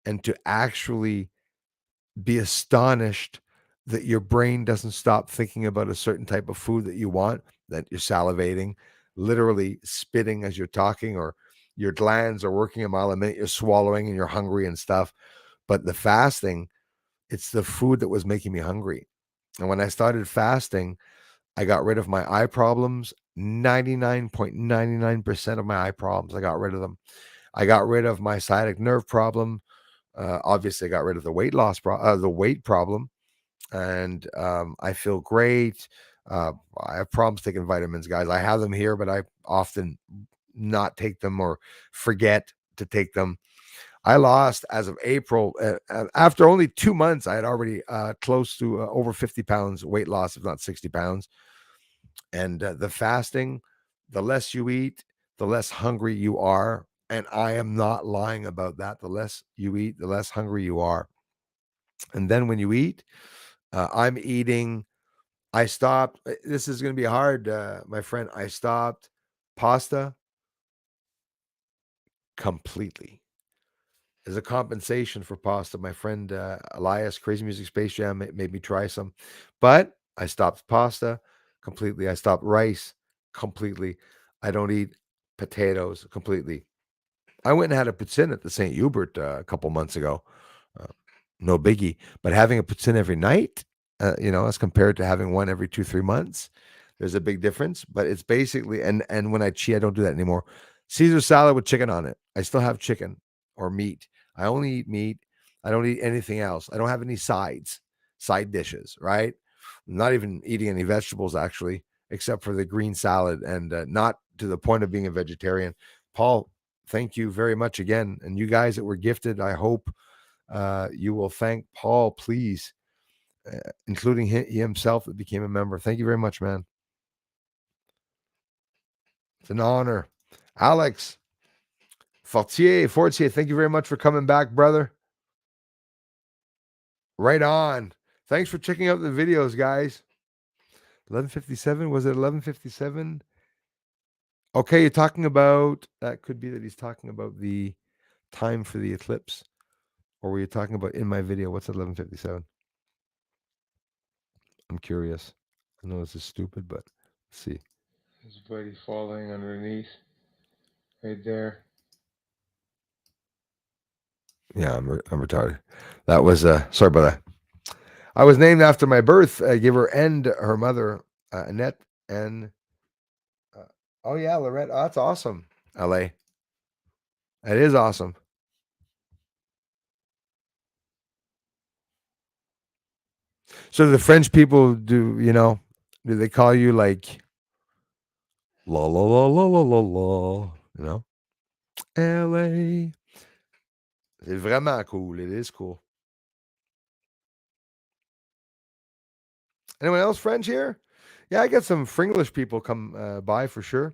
and to actually be astonished that your brain doesn't stop thinking about a certain type of food that you want, that you're salivating, literally spitting as you're talking, or your glands are working a mile a minute, you're swallowing and you're hungry and stuff. But the fasting, it's the food that was making me hungry. And when I started fasting, I got rid of my eye problems. 99.99% of my eye problems, I got rid of them. I got rid of my sciatic nerve problem. Obviously, I got rid of the the weight problem, and I feel great. I have problems taking vitamins, guys. I have them here, but I often not take them or forget to take them. I lost as of April. After only 2 months, I had already close to over 50 pounds weight loss, if not 60 pounds. And the fasting, the less you eat, the less hungry you are. And I am not lying about that. The less you eat, the less hungry you are. And then when you eat, I'm eating. I stopped. This is going to be hard, my friend. I stopped pasta completely. As a compensation for pasta, my friend Elias, Crazy Music Space Jam, made me try some. But I stopped pasta completely. I stopped rice completely. I don't eat potatoes completely. I went and had a poutine at the St. Hubert a couple months ago. Uh, no biggie. But having a poutine every night, as compared to having one every 2-3 months, there's a big difference. But it's basically, and when I cheat, I don't do that anymore. Caesar salad with chicken on it. I still have chicken or meat. I only eat meat. I don't eat anything else. I don't have any side dishes, right? I'm not even eating any vegetables actually, except for the green salad, and not to the point of being a vegetarian. Paul, thank you very much again. And you guys that were gifted, I hope you will thank Paul, please, including he himself that became a member. Thank you very much, man. It's an honor. Alex Fortier, thank you very much for coming back, brother. Right on. Thanks for checking out the videos, guys. 11:57, was it 11:57? Okay, you're talking about, that could be that he's talking about the time for the eclipse, or were you talking about in my video? What's 11:57? I'm curious. I know this is stupid, but let's see. His buddy falling underneath, right there. Yeah, I'm retarded. That was sorry about that. I was named after my birth giver and her mother, Annette, and oh yeah, Lorette. Oh, that's awesome. LA. That is awesome. So the French people do they call you like la la la la la la la, LA. C'est vraiment cool. It is cool. Anyone else French here? Yeah, I got some Fringlish people come by for sure.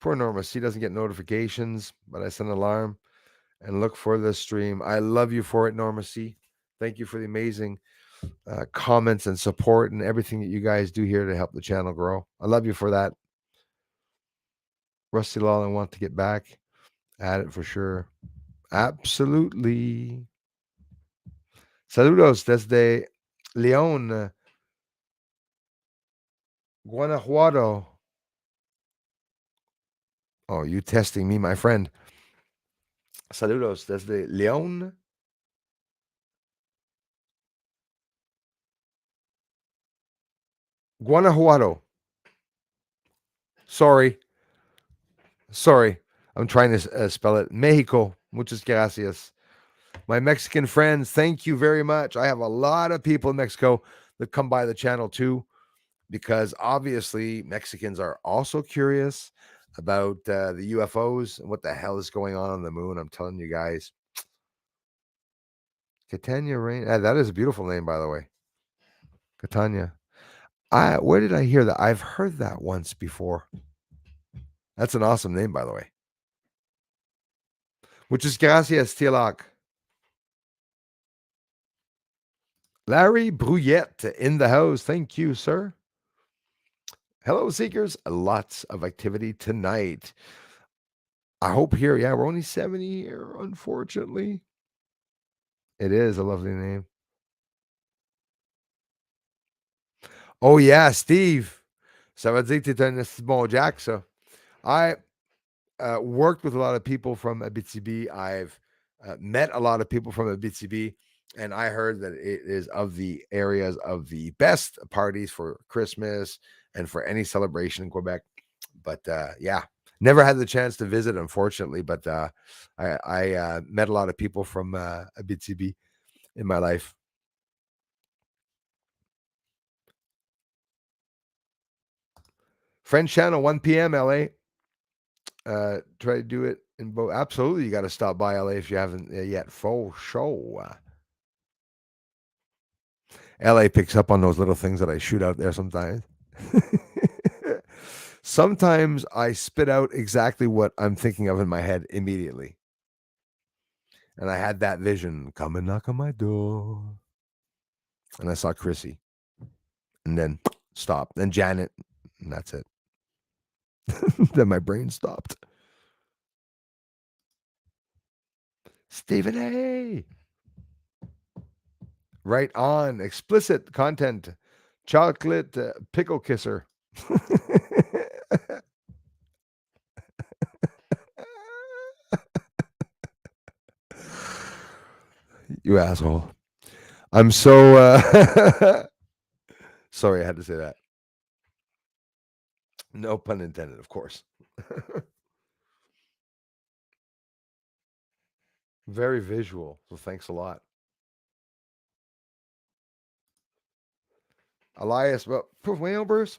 Poor Norma C doesn't get notifications, but I set an alarm and look for the stream. I love you for it, Norma C. Thank you for the amazing comments and support and everything that you guys do here to help the channel grow. I love you for that. Rusty Lawler want to get back at it for sure. Absolutely. Saludos desde León, Guanajuato. Oh, you testing me, my friend. Saludos desde León. Guanajuato. Sorry. I'm trying to spell it. Mexico. Muchas gracias. My Mexican friends, thank you very much. I have a lot of people in Mexico that come by the channel too, because obviously Mexicans are also curious about the UFOs and what the hell is going on the moon. I'm telling you guys. Catania Rain. That is a beautiful name, by the way. Catania. Where did I hear that? I've heard that once before. That's an awesome name, by the way. Muchas gracias, Tilak. Larry Bruyette in the house. Thank you, sir. Hello, Seekers. Lots of activity tonight. I hope here, yeah, we're only 70 here, unfortunately. It is a lovely name. Oh, yeah, Steve. Ça veut dire que t'es un esti bon Jack, ça. I worked with a lot of people from Abitibi. I've met a lot of people from Abitibi, and I heard that it is of the areas of the best parties for Christmas and for any celebration in Quebec. But yeah, never had the chance to visit, unfortunately. But I met a lot of people from Abitibi in my life. French Channel, 1 p.m. LA. Try to do it in both. Absolutely, you got to stop by LA if you haven't yet. For sure. LA picks up on those little things that I shoot out there sometimes. Sometimes I spit out exactly what I'm thinking of in my head immediately. And I had that vision, come and knock on my door. And I saw Chrissy. And then stopped. Then Janet. And that's it. Then my brain stopped. Stephen A. Right on. Explicit content. Chocolate pickle kisser. You asshole. I'm so sorry I had to say that. No pun intended, of course. Very visual. So thanks a lot. Elias, well, voyons, Bruce.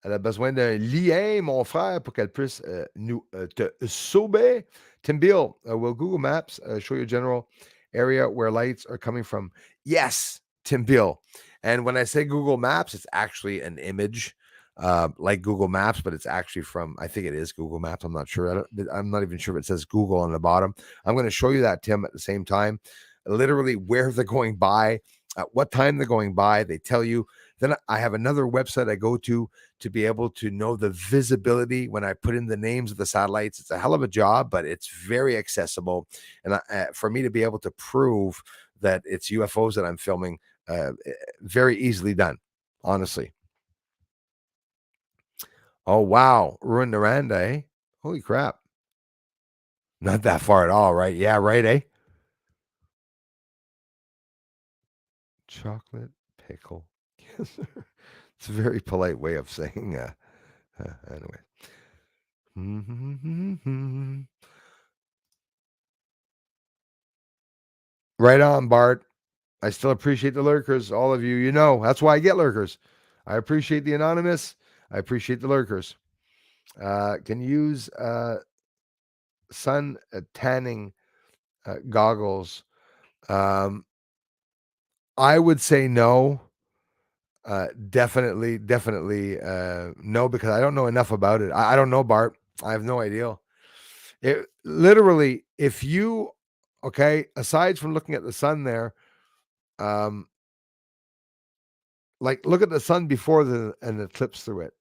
Elle a besoin d'un lien, mon frère, pour qu'elle puisse nous te sauver. Tim Beal, will Google Maps show you a general area where lights are coming from? Yes, Tim Beal. And when I say Google Maps, it's actually an image like Google Maps, but it's actually from, I think it is Google Maps. I'm not sure. I'm not even sure if it says Google on the bottom. I'm going to show you that, Tim, at the same time. Literally where they're going by, at what time they're going by. They tell you. Then I have another website I go to be able to know the visibility when I put in the names of the satellites. It's a hell of a job, but it's very accessible. And for me to be able to prove that it's UFOs that I'm filming, very easily done, honestly. Oh, wow. Rouyn-Noranda, eh? Holy crap. Not that far at all, right? Yeah, right, eh? Chocolate pickle. It's a very polite way of saying, anyway. Right on, Bart. I still appreciate the lurkers, all of you. You know, that's why I get lurkers. I appreciate the anonymous. I appreciate the lurkers. Can use sun tanning goggles. I would say no. Definitely no, because I don't know enough about it. I don't know, Bart. I have no idea. It literally, if you okay, aside from looking at the sun there, like look at the sun before an eclipse through it.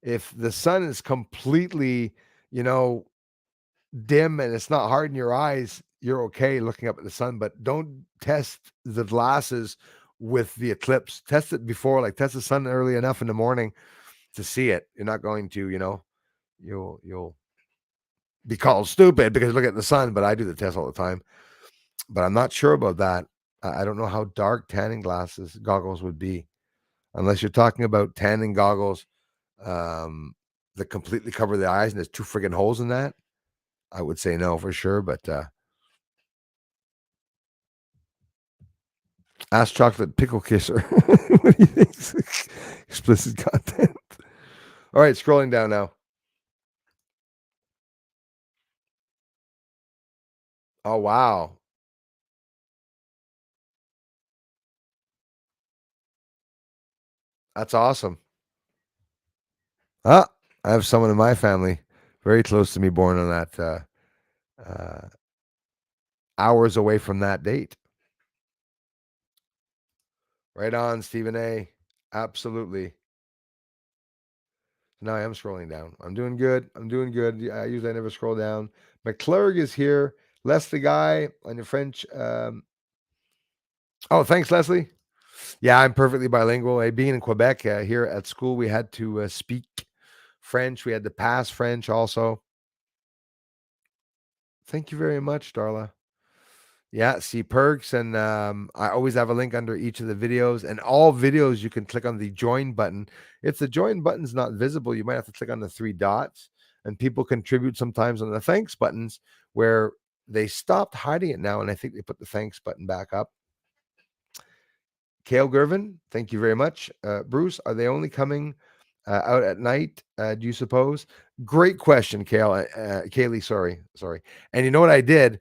If the sun is completely, you know, dim and it's not hard in your eyes, you're okay looking up at the sun, but don't test the glasses with the eclipse. Test it before, like test the sun early enough in the morning to see it. You're not going to, you know, you'll be called stupid because look at the sun, but I do the test all the time. But I'm not sure about that. I don't know how dark tanning goggles would be, unless you're talking about tanning goggles that completely cover the eyes and there's 2 friggin' holes in that. I would say no for sure, but ask chocolate pickle kisser. What do you think? Explicit content. All right, scrolling down now. Oh wow, that's awesome. Ah, I have someone in my family very close to me born on that hours away from that date. Right on, Stephen A. Absolutely. Now I am scrolling down. I'm doing good. I'm doing good. I usually never scroll down. McClurg is here. Leslie Guy on your French. Oh, thanks, Leslie. Yeah, I'm perfectly bilingual. Being in Quebec here at school, we had to speak French. We had to pass French also. Thank you very much, Darla. Yeah, see perks, and I always have a link under each of the videos. And all videos, you can click on the join button. If the join button's not visible, you might have to click on the three dots. And people contribute sometimes on the thanks buttons, where they stopped hiding it now, and I think they put the thanks button back up. Kale Gervin, thank you very much. Bruce, are they only coming out at night? Do you suppose? Great question, Kale. Kaylee, sorry. And you know what I did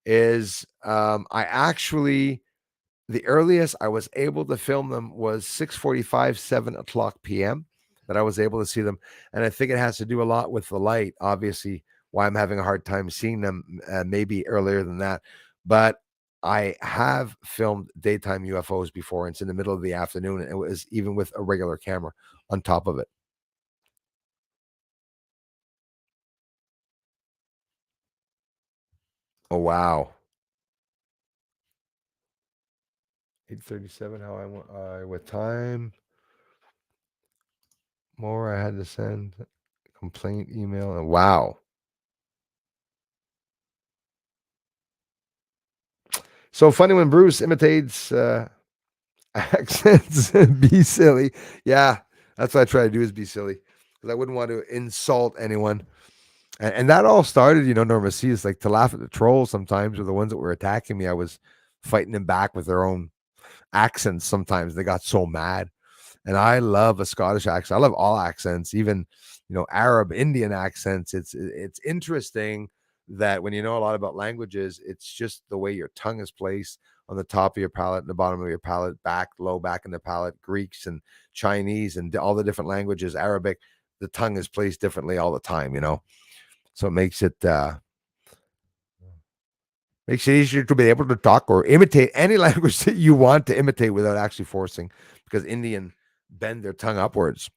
is I actually, the earliest I was able to film them was 6:45, 7 o'clock p.m. that I was able to see them. And I think it has to do a lot with the light, obviously, why I'm having a hard time seeing them maybe earlier than that. But I have filmed daytime UFOs before, and it's in the middle of the afternoon, and it was even with a regular camera on top of it. Oh, wow. 8:37, how I went with time. More I had to send complaint email. And wow. So funny when Bruce imitates accents and be silly. Yeah, that's what I try to do is be silly because I wouldn't want to insult anyone. And that all started, Norma C, is like to laugh at the trolls sometimes, or the ones that were attacking me. I was fighting them back with their own accents sometimes. They got so mad. And I love a Scottish accent. I love all accents, even Arab, Indian accents. It's interesting that when you know a lot about languages, it's just the way your tongue is placed on the top of your palate, the bottom of your palate, back, low, back in the palate. Greeks and Chinese and all the different languages, Arabic, the tongue is placed differently all the time. So it makes it easier to be able to talk or imitate any language that you want to imitate without actually forcing, because Indian bend their tongue upwards.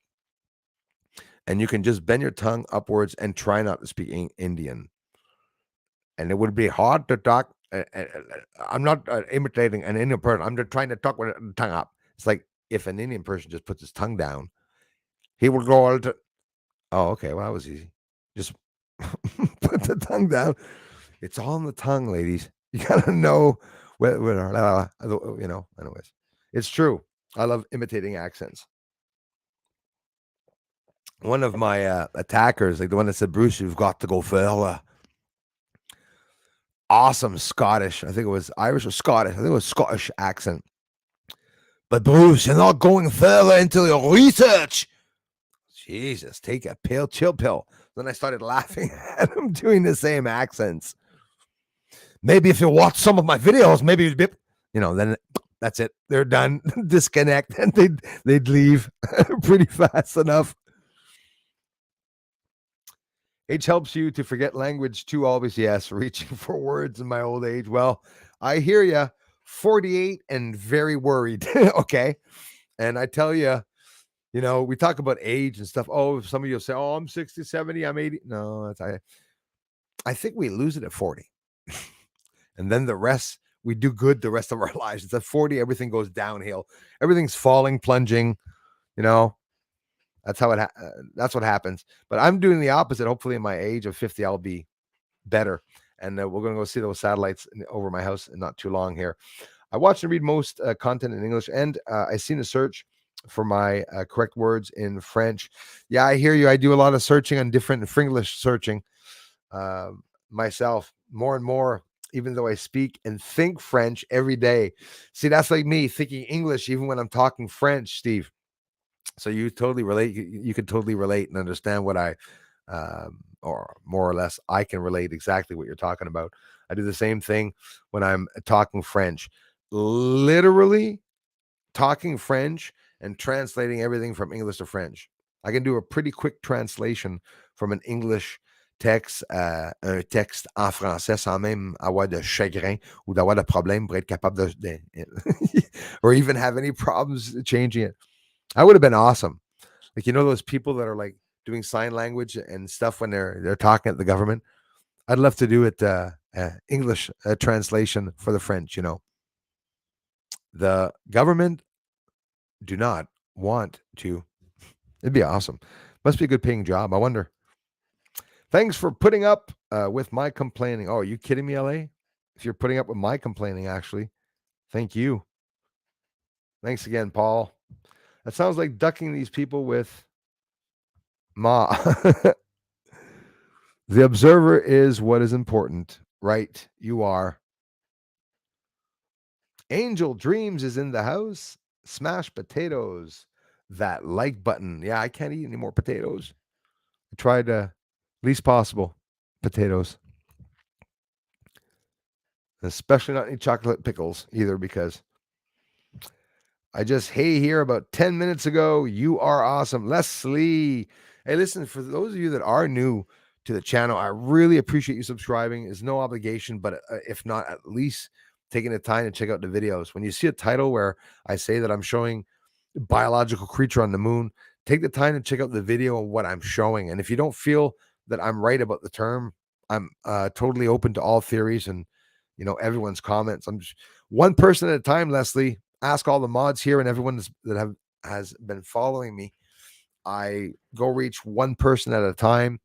And you can just bend your tongue upwards and try not to speak Indian. And it would be hard to talk. I'm not imitating an Indian person. I'm just trying to talk with the tongue up. It's like if an Indian person just puts his tongue down, he will go all to. Oh, okay. Well, that was easy. Just put the tongue down. It's all in the tongue, ladies. You gotta know anyways. It's true. I love imitating accents. One of my attackers, like the one that said, Bruce, you've got to go further. Awesome Scottish. I think it was Irish or Scottish. I think it was Scottish accent. But Bruce, you're not going further into your research. Jesus, take a chill pill. Then I started laughing at him doing the same accents. Maybe if you watch some of my videos, maybe you'd be, then that's it. They're done. Disconnect, and they'd leave pretty fast enough. Age helps you to forget language too, always. Yes, reaching for words in my old age. Well, I hear you. 48 and very worried. Okay. And I tell you, we talk about age and stuff. Oh, some of you say, oh, I'm 60, 70, I'm 80. No, I think we lose it at 40. And then the rest, we do good the rest of our lives. It's at 40, everything goes downhill. Everything's falling, plunging, That's how that's what happens. But I'm doing the opposite. Hopefully, in my age of 50, I'll be better. And we're going to go see those satellites over my house in not too long here. I watch and read most content in English, and I seen a search for my correct words in French. Yeah, I hear you. I do a lot of searching on different Fringlish searching myself more and more, even though I speak and think French every day. See, that's like me thinking English even when I'm talking French, Steve. So you totally relate. You can totally relate and understand what or more or less, I can relate exactly what you're talking about. I do the same thing when I'm talking French, literally talking French and translating everything from English to French. I can do a pretty quick translation from an English un texte en français sans même avoir de chagrin ou d'avoir de problème pour être capable or even have any problems changing it. That would have been awesome. Like, those people that are like doing sign language and stuff when they're talking at the government. I'd love to do it English translation for the French. The government do not want to. It'd be awesome. Must be a good paying job. I wonder. Thanks for putting up with my complaining. Oh, are you kidding me, LA? If you're putting up with my complaining, actually, thank you. Thanks again, Paul. That sounds like ducking these people with Ma. The observer is what is important, right? You are. Angel Dreams is in the house. Smash potatoes. That like button. Yeah, I can't eat any more potatoes. I tried least possible potatoes, especially not any chocolate pickles either, because I just here about 10 minutes ago. You are awesome. Leslie. Hey, listen, for those of you that are new to the channel, I really appreciate you subscribing. It's no obligation, but if not, at least taking the time to check out the videos. When you see a title where I say that I'm showing biological creature on the moon, take the time to check out the video of what I'm showing. And if you don't feel that I'm right about the term, I'm totally open to all theories and everyone's comments. I'm just one person at a time, Leslie. Ask all the mods here and everyone that has been following me. I go reach one person at a time.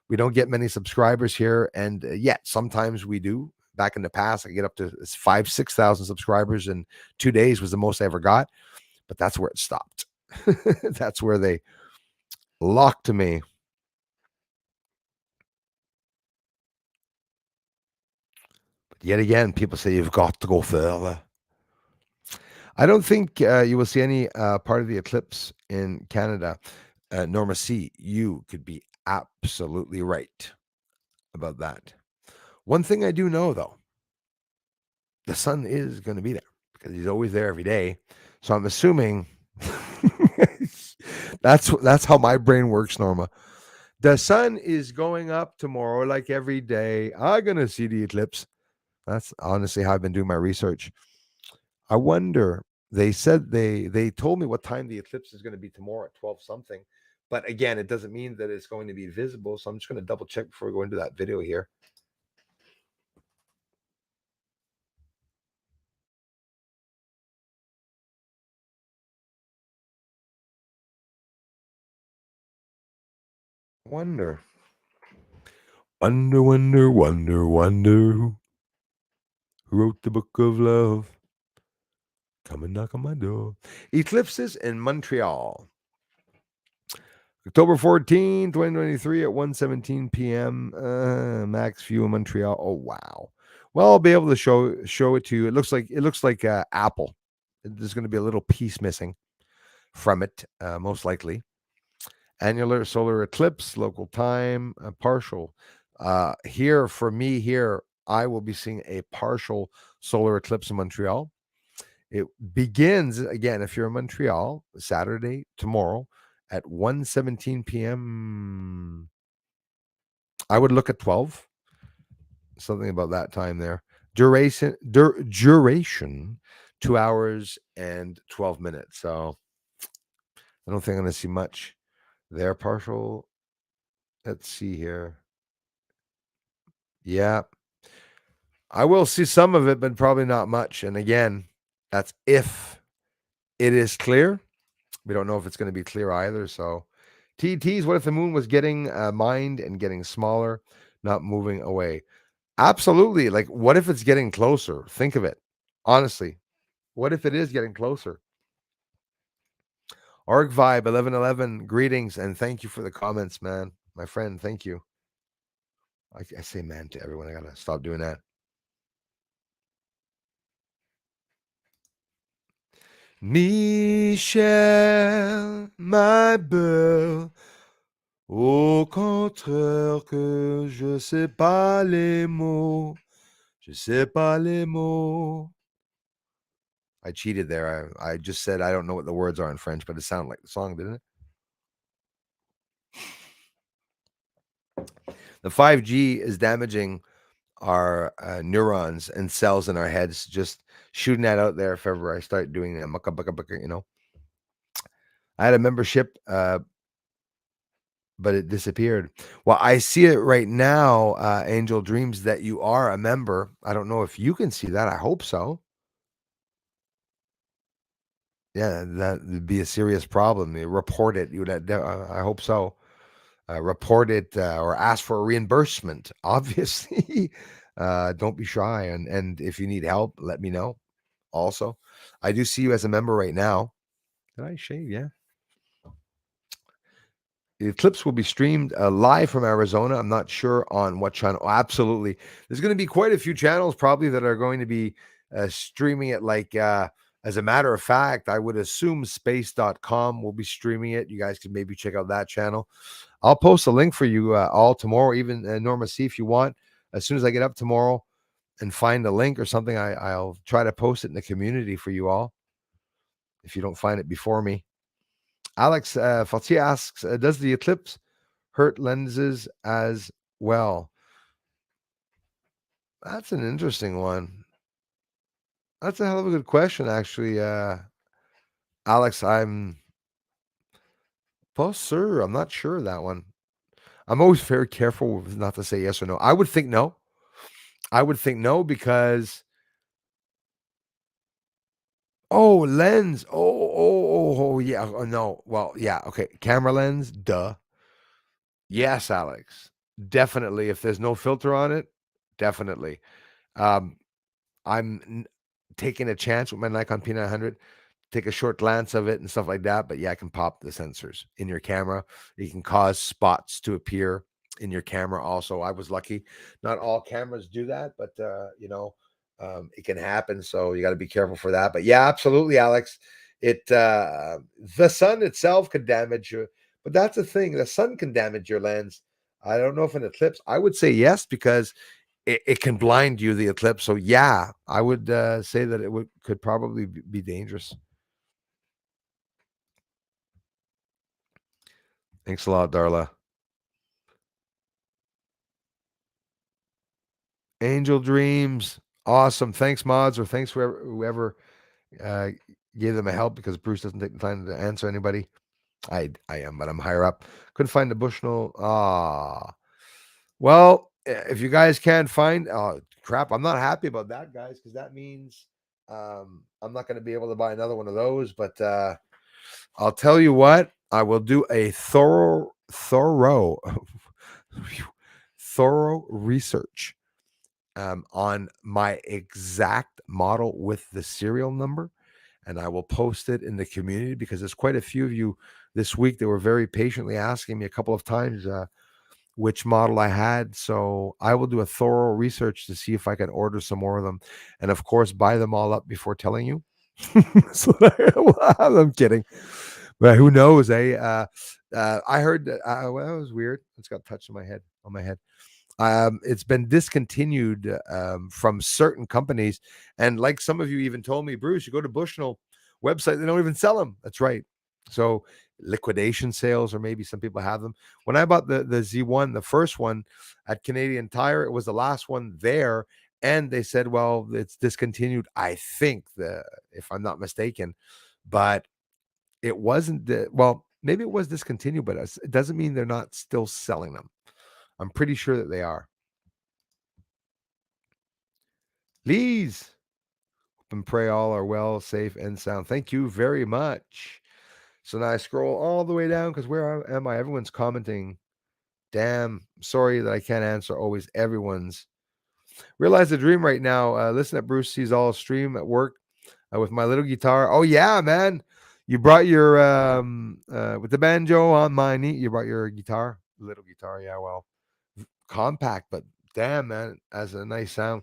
We don't get many subscribers here, and yet sometimes we do. Back in the past, I get up to 5,000-6,000 subscribers in 2 days was the most I ever got, but that's where it stopped. That's where they locked me. But yet again, people say you've got to go further. I don't think you will see any part of the eclipse in Canada. Norma C, you could be absolutely right about that. One thing I do know, though, the sun is going to be there because he's always there every day. So I'm assuming that's how my brain works, Norma. The sun is going up tomorrow, like every day. I'm going to see the eclipse. That's honestly how I've been doing my research. I wonder. They said they told me what time the eclipse is going to be tomorrow at 12 something. But again, it doesn't mean that it's going to be visible. So I'm just going to double check before we go into that video here. Wonder. Who wrote the book of love? Come and knock on my door. Eclipses in Montreal. October 14, 2023 at 1:17 p.m. Max view in Montreal. Oh wow. Well, I'll be able to show it to you. It looks like Apple. There's going to be a little piece missing from it, most likely. Annular solar eclipse, local time, partial. Here for me, I will be seeing a partial solar eclipse in Montreal. It begins again if you're in Montreal Saturday tomorrow at 1:17 p.m. I would look at 12. Something about that time there. Duration 2 hours and 12 minutes. So I don't think I'm going to see much there. Partial. Let's see here. Yeah. I will see some of it, but probably not much. And again, that's if it is clear. We don't know if it's going to be clear either. So, TTs, what if the moon was getting mined and getting smaller, not moving away? Absolutely. Like, what if it's getting closer? Think of it. Honestly, what if it is getting closer? Arc Vibe 1111, greetings and thank you for the comments, man. My friend, thank you. I say man to everyone. I got to stop doing that. Michel, my belle, au contraire que je sais pas les mots. Je sais pas les mots. I cheated there. I just said I don't know what the words are in French, but it sounded like the song, didn't it? The 5G is damaging our neurons and cells in our heads. Just shooting that out there if ever I start doing that. Mucka, bucka, bucka, you know. I had a membership, but it disappeared. Well, I see it right now, Angel Dreams, that you are a member. I don't know if you can see that. I hope so. Yeah, that would be a serious problem. You report it. You would. I hope so. Report it or ask for a reimbursement. Obviously, don't be shy. And if you need help, let me know. Also, I do see you as a member right now. Did I shave? Yeah. The eclipse will be streamed live from Arizona. I'm not sure on what channel. Oh, absolutely. There's going to be quite a few channels probably that are going to be streaming it. Like, as a matter of fact, I would assume space.com will be streaming it. You guys can maybe check out that channel. I'll post a link for you all tomorrow, even Norma C, if you want. As soon as I get up tomorrow and find a link or something, I'll try to post it in the community for you all if you don't find it before me. Alex Fatia asks, does the eclipse hurt lenses as well? That's an interesting one. That's a hell of a good question, actually. Alex, sir, I'm not sure of that one. I'm always very careful not to say yes or no. I would think no. I would think no because lens. Oh, yeah. Oh, no. Well, yeah. Okay. Camera lens. Duh. Yes, Alex. Definitely. If there's no filter on it, definitely. Um, taking a chance with my Nikon P900. Take a short glance of it and stuff like that. But yeah, I can pop the sensors in your camera. You can cause spots to appear in your camera. Also, I was lucky. Not all cameras do that, but it can happen. So you got to be careful for that. But yeah, absolutely, Alex. The sun itself could damage you, but that's the thing. The sun can damage your lens. I don't know if an eclipse. I would say yes because it can blind you, the eclipse. So yeah, I would say that it could probably be dangerous. Thanks a lot, Darla. Angel Dreams. Awesome. Thanks, mods, or thanks whoever uh, gave them a help because Bruce doesn't take the time to answer anybody. I am, but I'm higher up. Couldn't find the Bushnell. Well, if you guys can't find, crap, I'm not happy about that, guys, because that means I'm not going to be able to buy another one of those. But I'll tell you what, I will do a thorough thorough research on my exact model with the serial number, and I will post it in the community because there's quite a few of you this week that were very patiently asking me a couple of times which model I had. So I will do a thorough research to see if I can order some more of them, and of course buy them all up before telling you. So I'm kidding, but who knows? I heard that. Well, that was weird. It's got touched on my head. It's been discontinued from certain companies, and like some of you even told me, Bruce, you go to Bushnell website, they don't even sell them. That's right. So liquidation sales, or maybe some people have them. When I bought the Z1, the first one at Canadian Tire, it was the last one there, and they said, well, it's discontinued. I think if I'm not mistaken, but it wasn't. Well, maybe it was discontinued, but it doesn't mean they're not still selling them. I'm pretty sure that they are. Please hope and pray all are well, safe, and sound. Thank you very much. So now I scroll all the way down because where am I? Everyone's commenting. Damn, sorry that I can't answer always everyone's. Realize the dream right now. Listen at Bruce sees all stream at work with my little guitar. Oh yeah, man. You brought your with the banjo on my knee. You brought your guitar, little guitar. Yeah, well, compact, but damn, man, has a nice sound.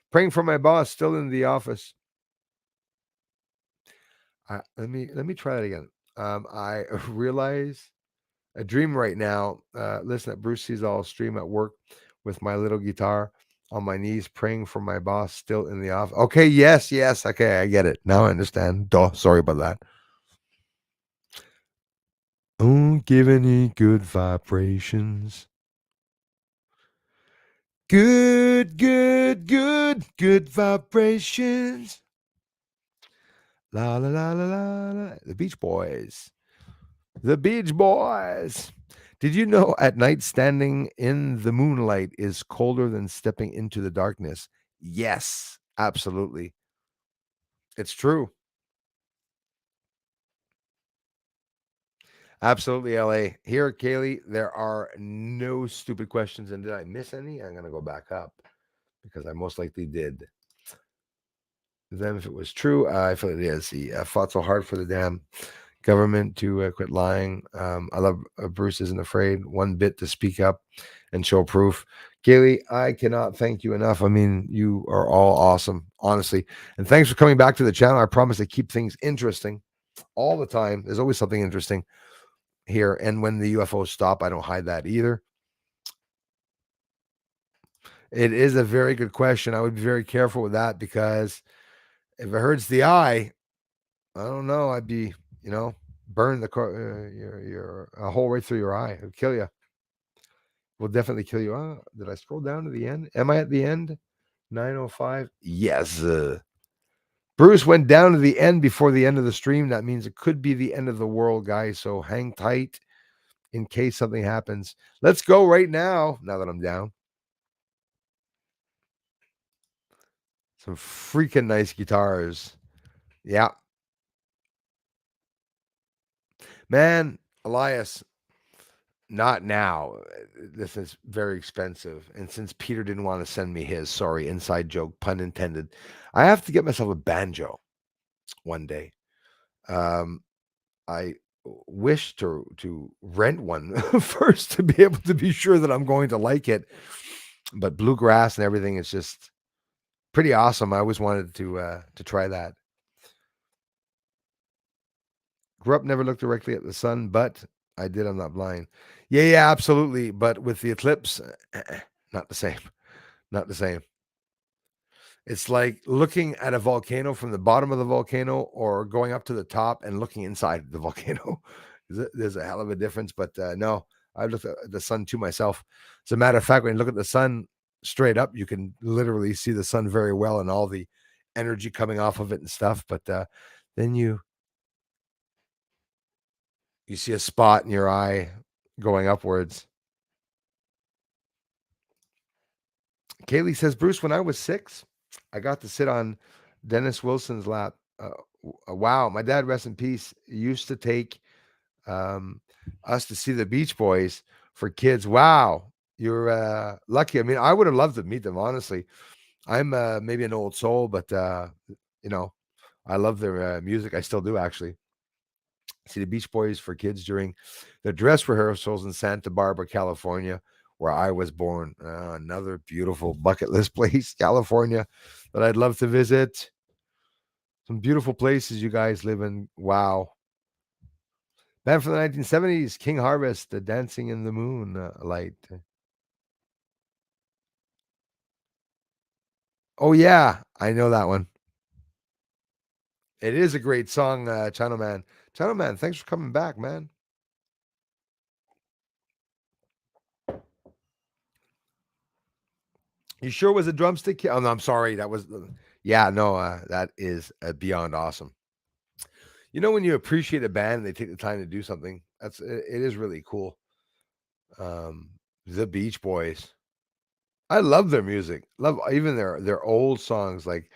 Praying for my boss, still in the office. Let me try that again. I realize a dream right now. Listen at Bruce sees all stream at work with my little guitar on my knees, praying for my boss, still in the office. Okay, yes. Okay, I get it now. I understand. Duh, sorry about that. Don't give any good vibrations. Good, good, good, good vibrations. La la la la la la. The Beach Boys. The Beach Boys. Did you know at night standing in the moonlight is colder than stepping into the darkness? Yes, absolutely. It's true. Absolutely, LA. Here, Kaylee, there are no stupid questions. And did I miss any? I'm going to go back up because I most likely did. Then, if it was true, I feel it is. He fought so hard for the damn government to quit lying. I love Bruce isn't afraid one bit to speak up and show proof. Kaylee, I cannot thank you enough. I mean, you are all awesome, honestly. And thanks for coming back to the channel. I promise to keep things interesting all the time. There's always something interesting here. And when the UFOs stop, I don't hide that either. It is a very good question. I would be very careful with that because if it hurts the eye, I don't know. I'd be, burn your a hole right through your eye. It'll kill you. Will definitely kill you. Did I scroll down to the end? Am I at the end? 9:05. Yes. Bruce went down to the end before the end of the stream. That means it could be the end of the world, guys. So hang tight in case something happens. Let's go right now. Now that I'm down. Some freaking nice guitars. Yeah. Man, Elias, not now. This is very expensive. And since Peter didn't want to send me his, sorry, inside joke, pun intended, I have to get myself a banjo one day. I wish to rent one first to be able to be sure that I'm going to like it. But bluegrass and everything is just pretty awesome. I always wanted to try that. Grew up, never looked directly at the sun, but I did. I'm not blind. Yeah, absolutely. But with the eclipse, not the same. Not the same. It's like looking at a volcano from the bottom of the volcano or going up to the top and looking inside the volcano. There's a hell of a difference. But no, I looked at the sun to myself. As a matter of fact, when you look at the sun straight up, you can literally see the sun very well and all the energy coming off of it and stuff. But then you see a spot in your eye going upwards. Kaylee says, Bruce, when I was 6, I got to sit on Dennis Wilson's lap. Wow. My dad, rest in peace, used to take us to see the Beach Boys for kids. Wow. You're lucky. I mean, I would have loved to meet them, honestly. I'm maybe an old soul, but, I love their music. I still do, actually. See the Beach Boys for kids during the dress rehearsals in Santa Barbara, California, where I was born. Another beautiful bucket list place, California, that I'd love to visit. Some beautiful places you guys live in. Wow. Band from the 1970s, King Harvest, the Dancing in the Moon light. Oh, yeah. I know that one. It is a great song, Channel Man. Channel Man, thanks for coming back, man. You sure it was a drumstick? Oh, no, I'm sorry. That was, that is beyond awesome. You know, when you appreciate a band and they take the time to do something, it is really cool. The Beach Boys. I love their music. Love even their old songs like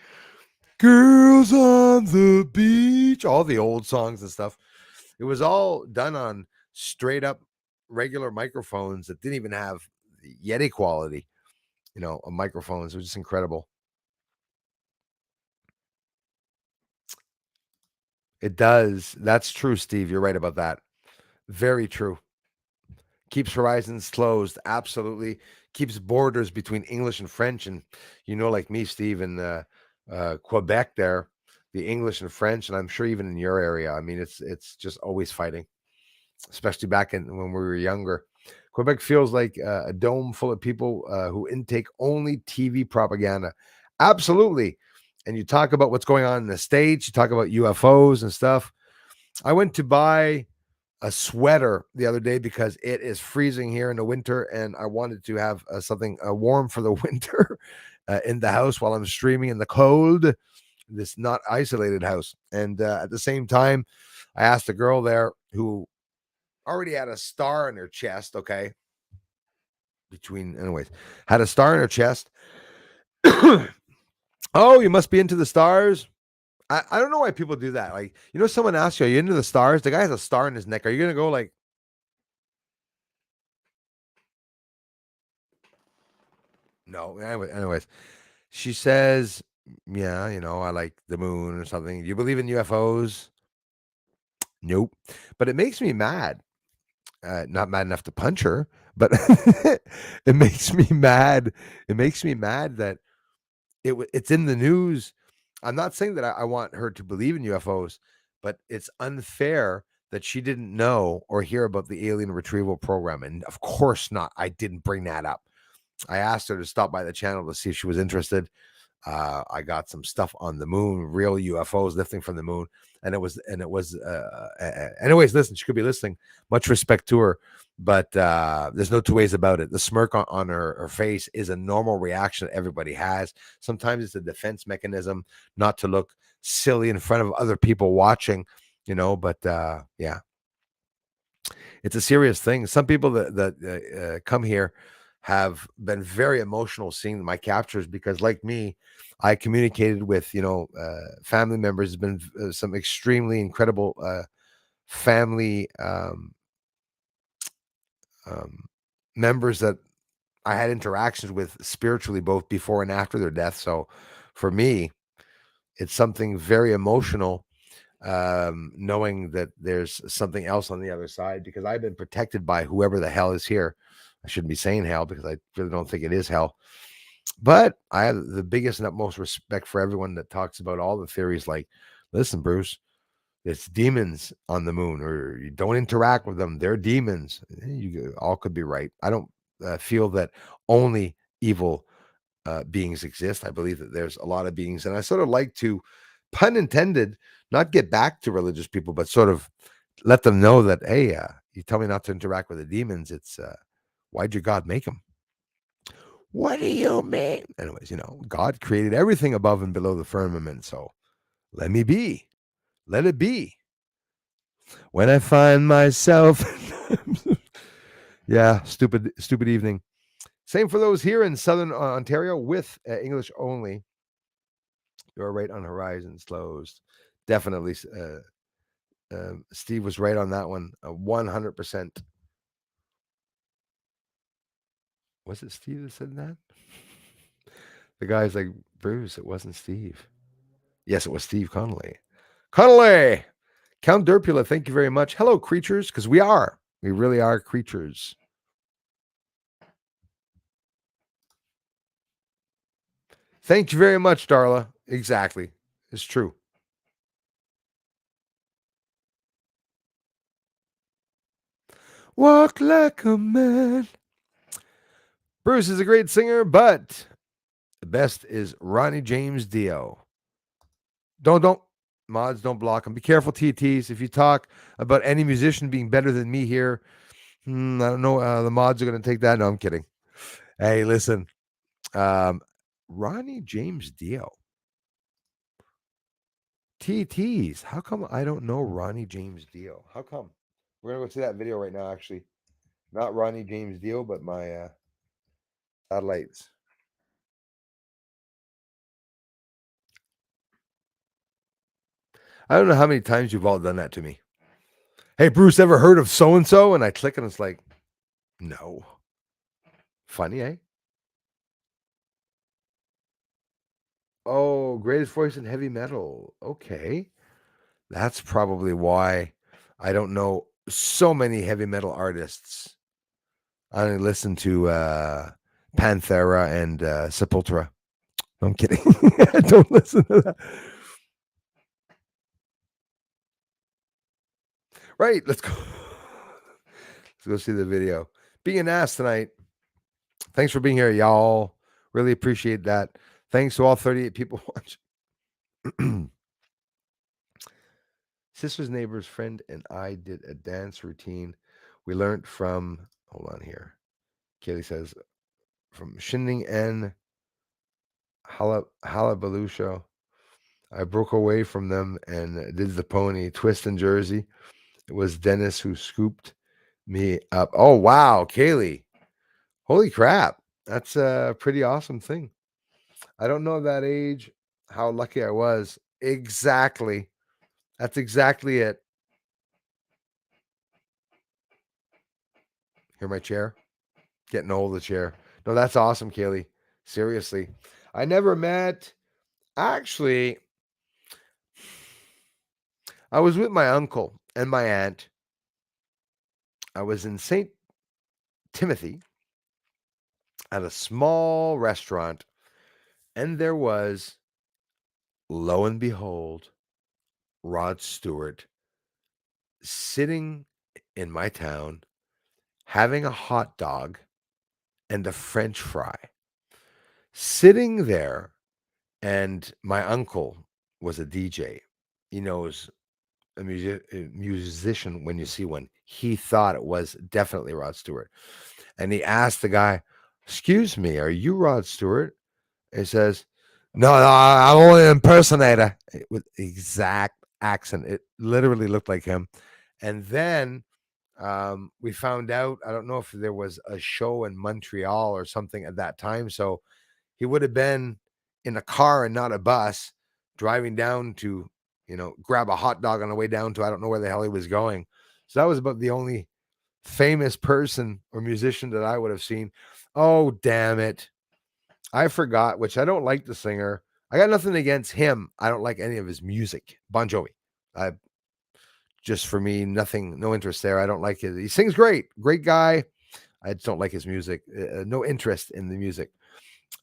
Girls on the Beach, all the old songs and stuff. It was all done on straight up regular microphones that didn't even have the Yeti quality, of microphones. It was just incredible. It does. That's true, Steve. You're right about that. Very true. Keeps horizons closed. Absolutely. Keeps borders between English and French. And like me, Steve, in Quebec there, the English and French, and I'm sure even in your area, I mean, it's just always fighting, especially back when we were younger. Quebec feels like a dome full of people who intake only TV propaganda. Absolutely. And you talk about what's going on in the States, you talk about UFOs and stuff. I went to buy a sweater the other day because it is freezing here in the winter, and I wanted to have something warm for the winter in the house while I'm streaming in the cold. This not isolated house, and at the same time, I asked a girl there who already had a star in her chest. Okay, anyways, had a star in her chest. Oh, you must be into the stars. I don't know why people do that. Like, someone asks you, are you into the stars? The guy has a star in his neck. Are you going to go like, no? Anyways, she says, yeah, I like the moon or something. Do you believe in UFOs? Nope. But it makes me mad. Not mad enough to punch her, but it makes me mad. It makes me mad that it's in the news. I'm not saying that I want her to believe in UFOs, but it's unfair that she didn't know or hear about the alien retrieval program. And of course not. I didn't bring that up. I asked her to stop by the channel to see if she was interested. I got some stuff on the moon, real UFOs lifting from the moon. And it was, anyways, listen, she could be listening. Much respect to her, but there's no two ways about it. The smirk on her face is a normal reaction that everybody has. Sometimes it's a defense mechanism not to look silly in front of other people watching, but yeah, it's a serious thing. Some people that come here have been very emotional seeing my captures because, like me, I communicated with family members. There's been some extremely incredible family members that I had interactions with spiritually, both before and after their death. So for me, it's something very emotional, knowing that there's something else on the other side, because I've been protected by whoever the hell is here. I shouldn't be saying hell because I really don't think it is hell. But I have the biggest and utmost respect for everyone that talks about all the theories like, listen, Bruce, it's demons on the moon, or you don't interact with them. They're demons. You all could be right. I don't feel that only evil beings exist. I believe that there's a lot of beings. And I sort of like to, pun intended, not get back to religious people, but sort of let them know that, hey, you tell me not to interact with the demons. It's why'd your God make them? What do you mean? Anyways, God created everything above and below the firmament. So let me be. Let it be. When I find myself. Yeah, stupid evening. Same for those here in Southern Ontario with English only. You're right on horizons closed. Definitely. Steve was right on that one. 100%. Was it Steve that said that? The guy's like, Bruce, it wasn't Steve. Yes, it was Steve Connolly. Connolly! Count Derpula, thank you very much. Hello, creatures, because we really are creatures. Thank you very much, Darla. Exactly. It's true. Walk like a man. Bruce is a great singer, but the best is Ronnie James Dio. Don't mods, don't block him. Be careful, TTs. If you talk about any musician being better than me here, I don't know. The mods are going to take that. No, I'm kidding. Hey, listen. Ronnie James Dio. TTs. How come I don't know Ronnie James Dio? How come? We're going to go see that video right now, actually. Not Ronnie James Dio, but my satellites. I don't know how many times you've all done that to me. Hey, Bruce, ever heard of so-and-so? And I click and it's like, no. Funny, eh? Oh, greatest voice in heavy metal. Okay. That's probably why I don't know so many heavy metal artists. I only listen to Panthera and Sepultura. I'm kidding. I don't listen to that. Right, let's go. Let's go see the video. Being an ass tonight. Thanks for being here, y'all. Really appreciate that. Thanks to all 38 people watching. Sister's neighbor's friend and I did a dance routine. We learned from, hold on here. Kaylee says, from Shinning and Halabaloo show. I broke away from them and did the pony twist in Jersey. It was Dennis who scooped me up. Oh, wow, Kaylee. Holy crap. That's a pretty awesome thing. I don't know that age, how lucky I was. Exactly. That's exactly it. Hear my chair? Getting hold of the chair. No, that's awesome, Kaylee. Seriously. I never met, actually, I was with my uncle and my aunt. I was in St. Timothy at a small restaurant, and there was, lo and behold, Rod Stewart sitting in my town having a hot dog and a French fry. Sitting there, and my uncle was a DJ. He knows a musician when you see one. He thought it was definitely Rod Stewart. And he asked the guy, "Excuse me, are you Rod Stewart?" He says, "No, no, I'm only an impersonator." With exact accent. It literally looked like him. And then we found out, I don't know if there was a show in Montreal or something at that time. So he would have been in a car and not a bus driving down to, grab a hot dog on the way down to, I don't know where the hell he was going. So that was about the only famous person or musician that I would have seen. Oh, damn it. I forgot, which I don't like the singer. I got nothing against him. I don't like any of his music. Bon Jovi. I just for me, nothing, no interest there. I don't like it. He sings great, great guy. I just don't like his music. No interest in the music.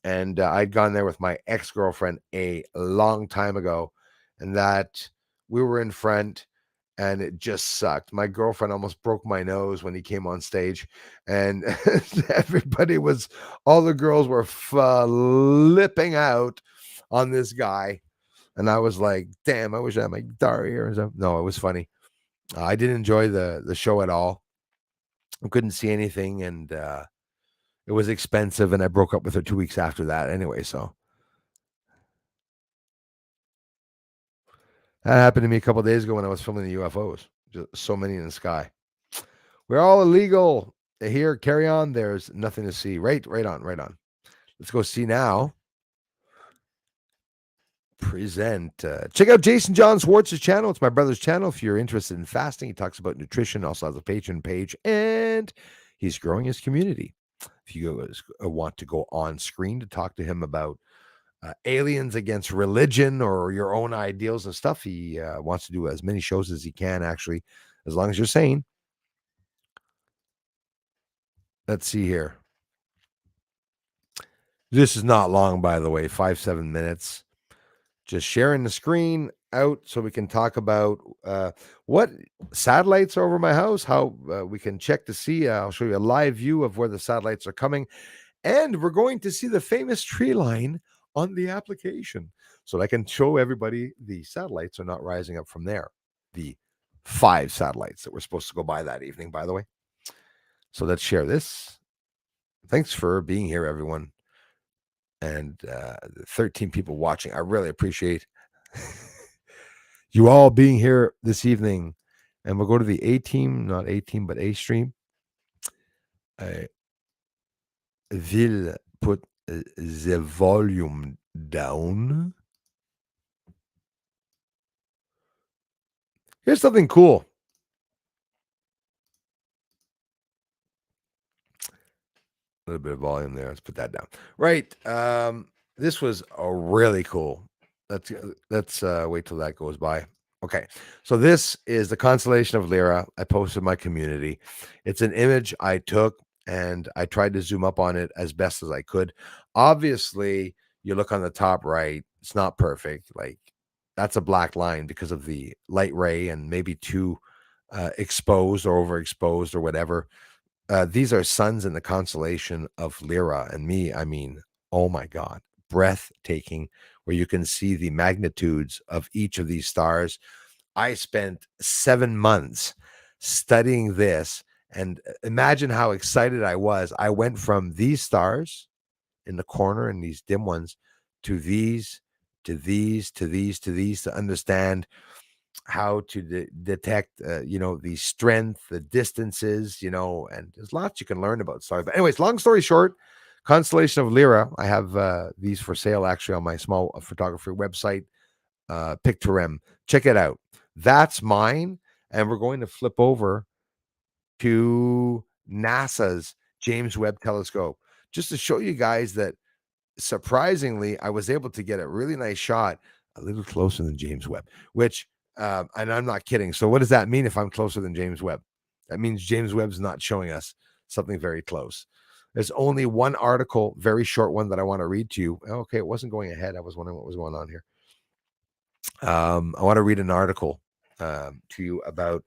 And I'd gone there with my ex-girlfriend a long time ago, and that we were in front, and it just sucked. My girlfriend almost broke my nose when he came on stage, and all the girls were flipping out on this guy, and I was like, "Damn, I wish I had my guitar here." And stuff. No, it was funny. I didn't enjoy the show at all. I couldn't see anything, and it was expensive, and I broke up with her 2 weeks after that anyway, so that happened to me a couple of days ago when I was filming the UFOs. Just so many in the sky. We're all illegal here. Carry on. There's nothing to see. Right on, right on. Let's go see now. Present. Check out Jason John Schwartz's channel. It's my brother's channel. If you're interested in fasting, he talks about nutrition. Also has a Patreon page, and he's growing his community. If you want to go on screen to talk to him about aliens against religion or your own ideals and stuff, he wants to do as many shows as he can, actually, as long as you're sane. Let's see here. This is not long, by the way, 5-7 minutes. Just sharing the screen out so we can talk about what satellites are over my house, how we can check to see. I'll show you a live view of where the satellites are coming. And we're going to see the famous tree line on the application so that I can show everybody the satellites are not rising up from there. The 5 satellites that were supposed to go by that evening, by the way. So let's share this. Thanks for being here, everyone. And 13 people watching. I really appreciate you all being here this evening. And we'll go to the A team, not A team, but A stream. Will put the volume down. Here's something cool. A little bit of volume there. Let's put that down. Right. This was a really cool. Let's wait till that goes by. Okay. So this is the constellation of Lyra. I posted in my community. It's an image I took and I tried to zoom up on it as best as I could. Obviously, you look on the top right, it's not perfect. Like that's a black line because of the light ray and maybe too exposed or overexposed or whatever. These are suns in the constellation of Lyra, and me, I mean, oh my God, breathtaking, where you can see the magnitudes of each of these stars. I spent 7 months studying this, and imagine how excited I was. I went from these stars in the corner and these dim ones to these, to these, to these, to these, to understand how to detect, the strength, the distances, and there's lots you can learn about stars. But anyways, long story short, constellation of Lyra. I have these for sale actually on my small photography website, Pictorem. Check it out. That's mine, and we're going to flip over to NASA's James Webb Telescope just to show you guys that surprisingly, I was able to get a really nice shot a little closer than James Webb, which, and I'm not kidding. So, what does that mean if I'm closer than James Webb? That means James Webb's not showing us something very close. There's only one article, very short one, that I want to read to you. Okay, it wasn't going ahead. I was wondering what was going on here. I want to read an article to you about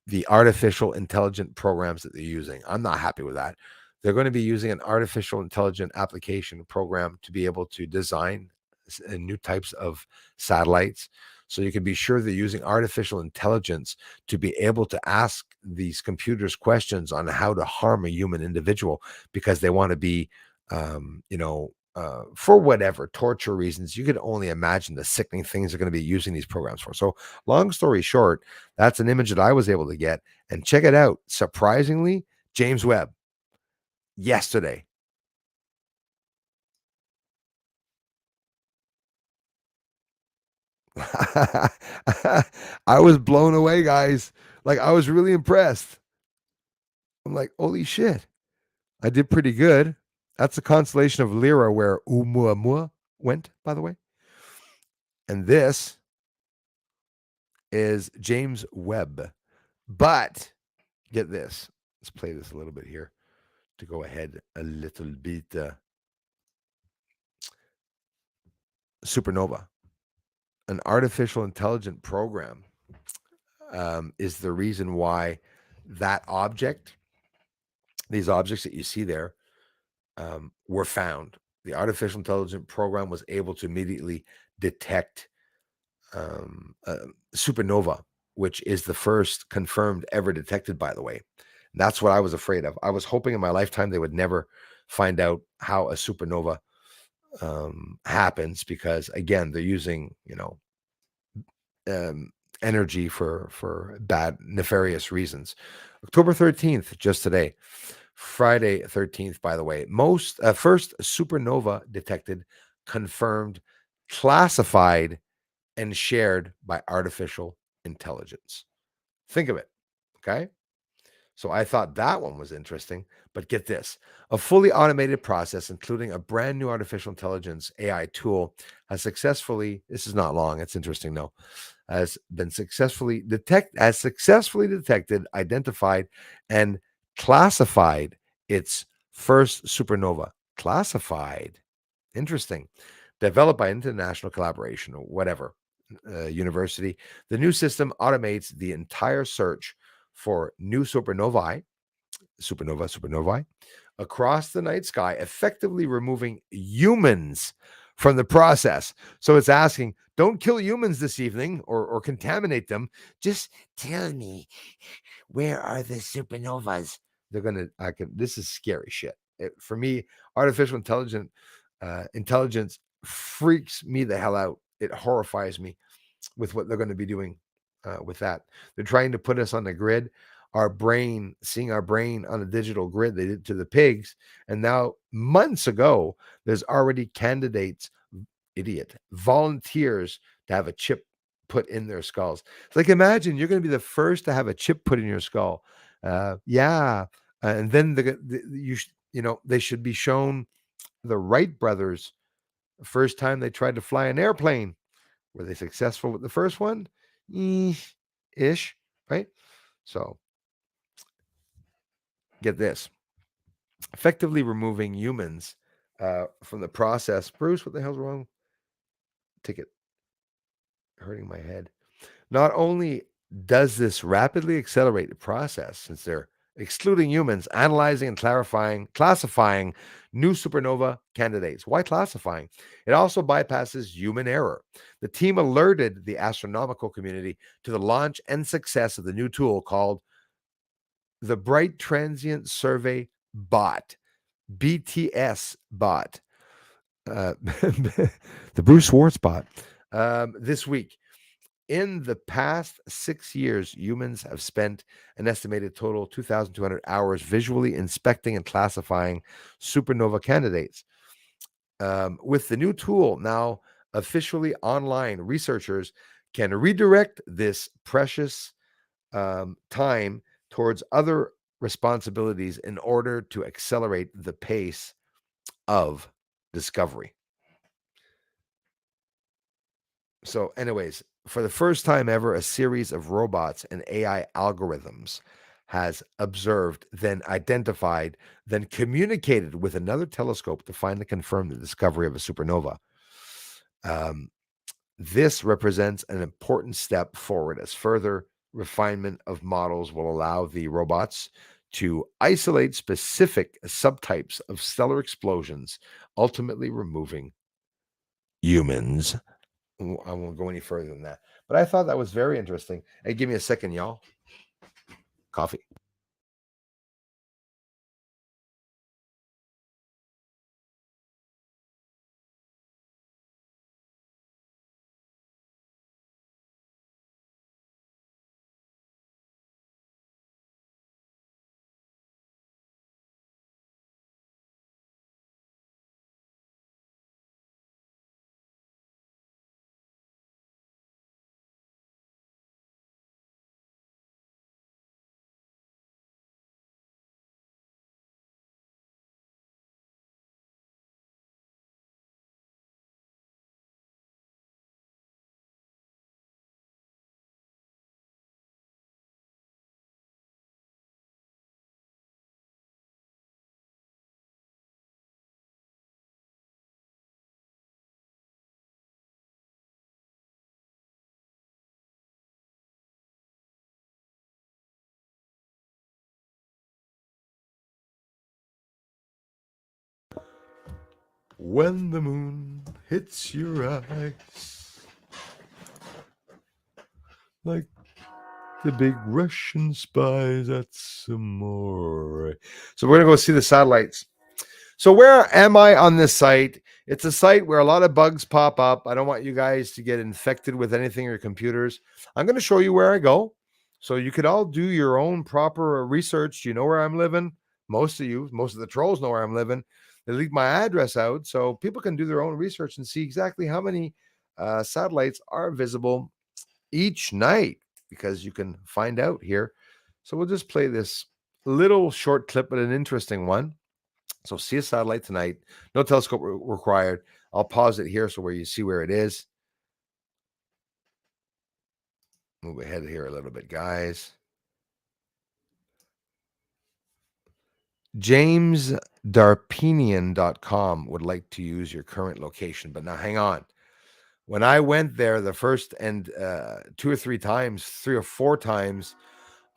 the artificial intelligent programs that they're using. I'm not happy with that. They're going to be using an artificial intelligent application program to be able to design new types of satellites. So you can be sure they're using artificial intelligence to be able to ask these computers questions on how to harm a human individual because they want to be, for whatever torture reasons. You could only imagine the sickening things they're going to be using these programs for. So, long story short, that's an image that I was able to get. And check it out. Surprisingly, James Webb yesterday. I was blown away, guys. Like, I was really impressed. I'm like, holy shit. I did pretty good. That's the constellation of Lyra where Oumuamua went, by the way. And this is James Webb. But get this. Let's play this a little bit here to go ahead a little bit. Supernova, an artificial intelligent program, is the reason why that object, these objects that you see there, were found. The artificial intelligent program was able to immediately detect supernova, which is the first confirmed ever detected, by the way. And that's what I was afraid of. I was hoping in my lifetime they would never find out how a supernova happens because, again, they're using, energy for bad, nefarious reasons. October 13th, just today. Friday 13th, by the way. First supernova detected, confirmed, classified, and shared by artificial intelligence. Think of it. Okay. So I thought that one was interesting, but get this. A fully automated process, including a brand new artificial intelligence AI tool, this is not long, it's interesting though, has successfully detected, identified, and classified its first supernova. Classified. Interesting. Developed by international collaboration or whatever university. The new system automates the entire search for new supernovae across the night sky, effectively removing humans from the process. So it's asking, don't kill humans this evening or contaminate them. Just tell me, where are the supernovas? This is scary shit. For me, artificial intelligence freaks me the hell out. It horrifies me with what they're going to be doing with that. They're trying to put us on the grid, seeing our brain on a digital grid. They did to the pigs. And now, months ago, there's already volunteers to have a chip put in their skulls. It's like, imagine you're going to be the first to have a chip put in your skull. Yeah. And then they should be shown the Wright brothers, the first time they tried to fly an airplane. Were they successful with the first one? Ish, right? So get this. Effectively removing humans from the process. Bruce, what the hell's wrong? Ticket. Hurting my head. Not only does this rapidly accelerate the process, since they're excluding humans, analyzing and classifying new supernova candidates. Why classifying? It also bypasses human error. The team alerted the astronomical community to the launch and success of the new tool called the Bright Transient Survey Bot, BTS Bot, the Bruce Schwartz Bot, this week. In the past 6 years, humans have spent an estimated total 2,200 hours visually inspecting and classifying supernova candidates. With the new tool now officially online, researchers can redirect this precious time towards other responsibilities in order to accelerate the pace of discovery. So, anyways, for the first time ever, a series of robots and AI algorithms has observed, then identified, then communicated with another telescope to finally confirm the discovery of a supernova. This represents an important step forward as further refinement of models will allow the robots to isolate specific subtypes of stellar explosions, ultimately removing humans. I won't go any further than that. But I thought that was very interesting. Hey, give me a second, y'all. Coffee. When the moon hits your eyes, like the big Russian spies at Samore. So we're gonna go see the satellites. So where am I on this site? It's a site where a lot of bugs pop up. I don't want you guys to get infected with anything on your computers. I'm going to show you where I go. So you could all do your own proper research. You know where I'm living. Most of the trolls know where I'm living. They leave my address out so people can do their own research and see exactly how many satellites are visible each night, because you can find out here. So we'll just play this little short clip, but an interesting one. So see a satellite tonight. No telescope required. I'll pause it here so where you see where it is. Move ahead here a little bit, guys. JamesDarpinian.com would like to use your current location, but now hang on. When I went there the first and 2 or 3 times, 3 or 4 times,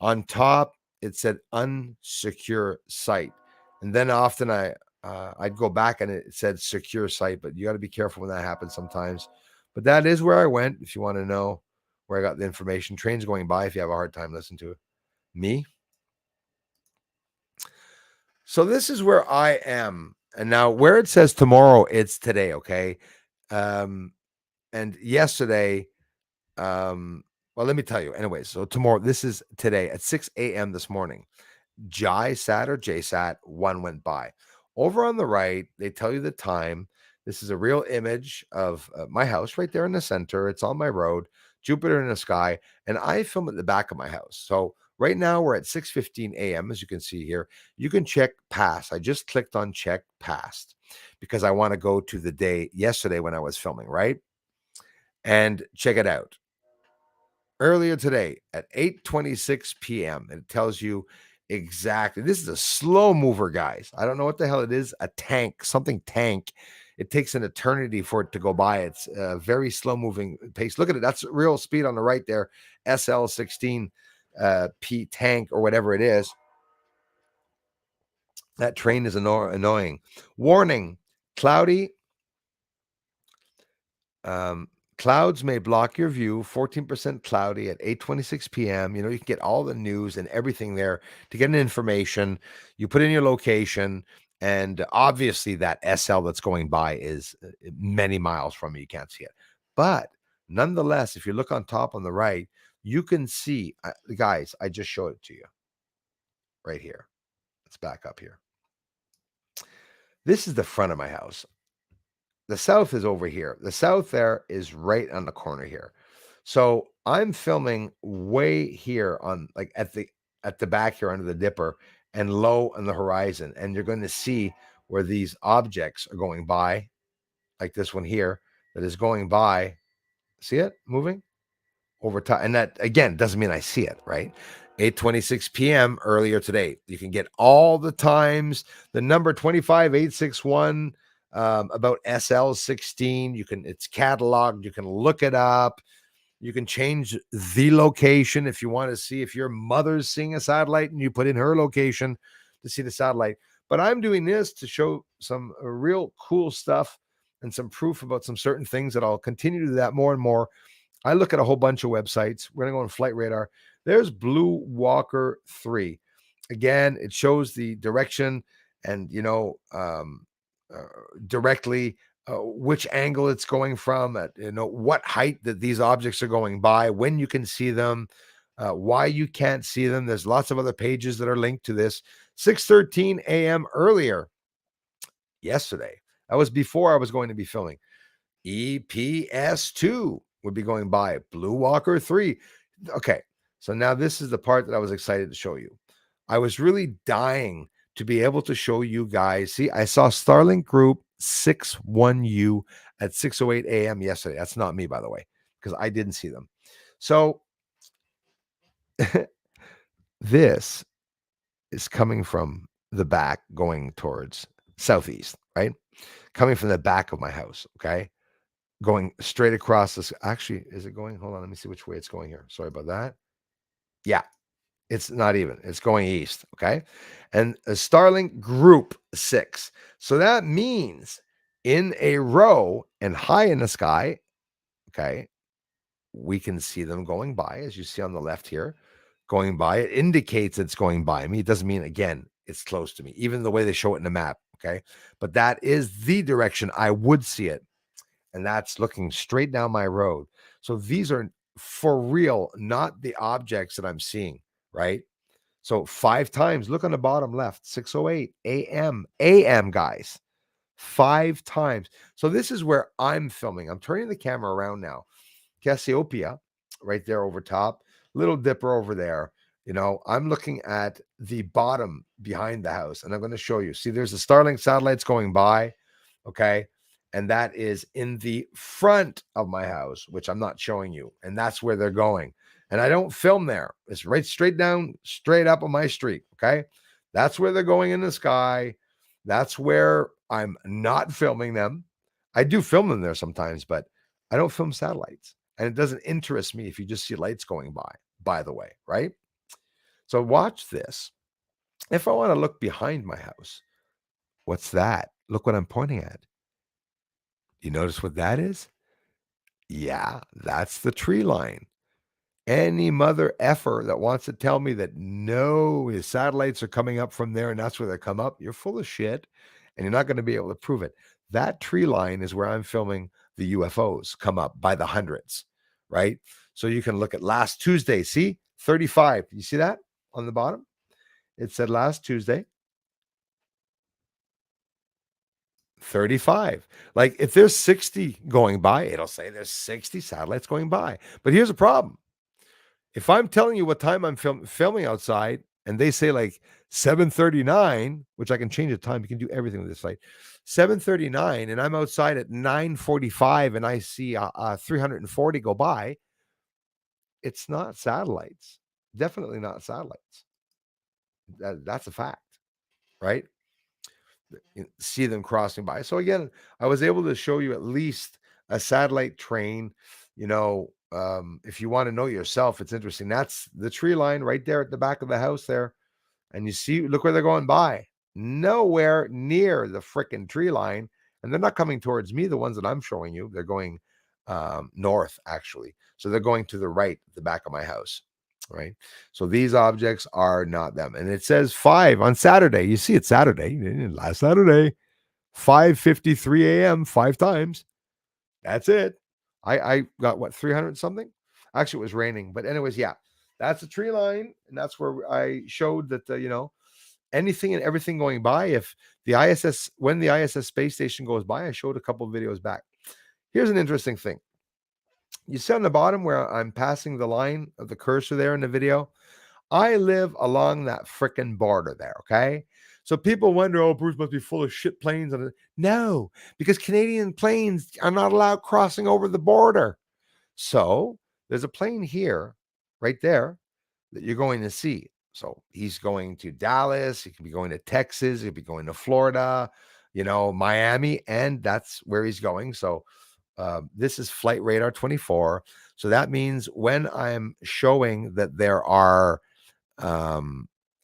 on top it said unsecure site, and then often I'd go back and it said secure site. But you got to be careful when that happens sometimes. But that is where I went. If you want to know where I got the information, trains going by. If you have a hard time listening to me, so this is where I am. And now where it says tomorrow, it's today. Okay. And yesterday, well, let me tell you. Anyways, so tomorrow, this is today at 6 a.m. this morning. JSAT or JSAT 1 went by. Over on the right, they tell you the time. This is a real image of my house right there in the center. It's on my road, Jupiter in the sky, and I film at the back of my house. So right now we're at 6:15 a.m. As you can see here. You can check past. I just clicked on check past because I want to go to the day yesterday when I was filming, right? And check it out. Earlier today at 8:26 p.m. and it tells you exactly. This is a slow mover, guys. I don't know what the hell it is. A tank, something tank. It takes an eternity for it to go by. It's a very slow moving pace. Look at it. That's real speed on the right there. SL16 P tank or whatever it is. That train is annoying. Warning, cloudy. Clouds may block your view. 14% cloudy at 8:26 p.m. You know, you can get all the news and everything there to get an information. You put in your location, and obviously that SL that's going by is many miles from you. You can't see it. But nonetheless, if you look on top on the right, you can see, guys, I just showed it to you right here. Let's back up here. This is the front of my house. The south is over here. The south there is right on the corner here. So I'm filming way here on like at the back here under the dipper and low on the horizon. And you're going to see where these objects are going by, like this one here that is going by. See it moving over time? And that again doesn't mean I see it, right? 8:26 p.m. earlier today. You can get all the times, the number 25861 about SL16. It's cataloged. You can look it up. You can change the location if you want to see if your mother's seeing a satellite and you put in her location to see the satellite. But I'm doing this to show some real cool stuff and some proof about some certain things that I'll continue to do that more and more. I look at a whole bunch of websites. We're going to go on Flight Radar. There's Blue Walker 3. Again, it shows the direction and, directly which angle it's going from, at what height that these objects are going by, when you can see them, why you can't see them. There's lots of other pages that are linked to this. 6:13 a.m. earlier yesterday. That was before I was going to be filming. EPS2 would be going by. Blue Walker 3. Okay, so now this is the part that I was excited to show you. I was really dying to be able to show you guys. See, I saw Starlink Group 61U at 6:08 a.m. yesterday. That's not me, by the way, because I didn't see them. So this is coming from the back going towards southeast, right? Coming from the back of my house, okay? Going straight across this. Actually, is it going? Hold on, let me see which way it's going here. Sorry about that. Yeah, it's not even. It's going east, okay? And a Starlink Group 6. So that means in a row and high in the sky, okay, we can see them going by, as you see on the left here, going by. It indicates it's going by me. It doesn't mean, again, it's close to me, even the way they show it in the map, okay? But that is the direction I would see it. And that's looking straight down my road. So these are for real, not the objects that I'm seeing, right? So 5 times, look on the bottom left, 6:08 a.m., guys, 5 times. So this is where I'm filming. I'm turning the camera around now. Cassiopeia, right there over top, Little Dipper over there. I'm looking at the bottom behind the house, and I'm going to show you. See, there's the Starlink satellites going by, okay? And that is in the front of my house, which I'm not showing you. And that's where they're going. And I don't film there. It's right straight down, straight up on my street. Okay. That's where they're going in the sky. That's where I'm not filming them. I do film them there sometimes, but I don't film satellites. And it doesn't interest me if you just see lights going by the way, right? So watch this. If I want to look behind my house, what's that? Look what I'm pointing at. You notice what that is? Yeah, that's the tree line. Any mother effer that wants to tell me that no, his satellites are coming up from there and that's where they come up, you're full of shit and you're not going to be able to prove it. That tree line is where I'm filming the UFOs come up by the hundreds, right? So you can look at last Tuesday. See, 35. You see that on the bottom? It said last Tuesday. 35. Like if there's 60 going by, it'll say there's 60 satellites going by. But here's a problem. If I'm telling you what time I'm filming outside and they say like 7:39, which I can change the time, you can do everything with this site. 7:39 and I'm outside at 9:45 and I see 340 go by, it's not satellites. Definitely not satellites. That's a fact, right? See them crossing by. So again, I was able to show you at least a satellite train. If you want to know yourself, it's interesting. That's the tree line right there at the back of the house there. And you see, look where they're going by. nowhere near the frickin' tree line. And they're not coming towards me, the ones that I'm showing you. They're going north, actually. So they're going to the right, the back of my house, right? So these objects are not them. And it says 5 on Saturday. You see, it's Saturday, last Saturday, 5:53 a.m. 5 times. That's it. I got what, 300 something? Actually, it was raining, but anyways, yeah, that's the tree line, and that's where I showed that anything and everything going by. If the ISS, when the ISS space station goes by, I showed a couple of videos back. Here's an interesting thing. You see on the bottom where I'm passing the line of the cursor there in the video. I live along that frickin' border there. Okay. So people wonder, oh, Bruce must be full of shit planes. No, because Canadian planes are not allowed crossing over the border. So there's a plane here, right there, that you're going to see. So he's going to Dallas. He could be going to Texas. He could be going to Florida, Miami, and that's where he's going. So this is Flight Radar 24. So that means when I'm showing that there are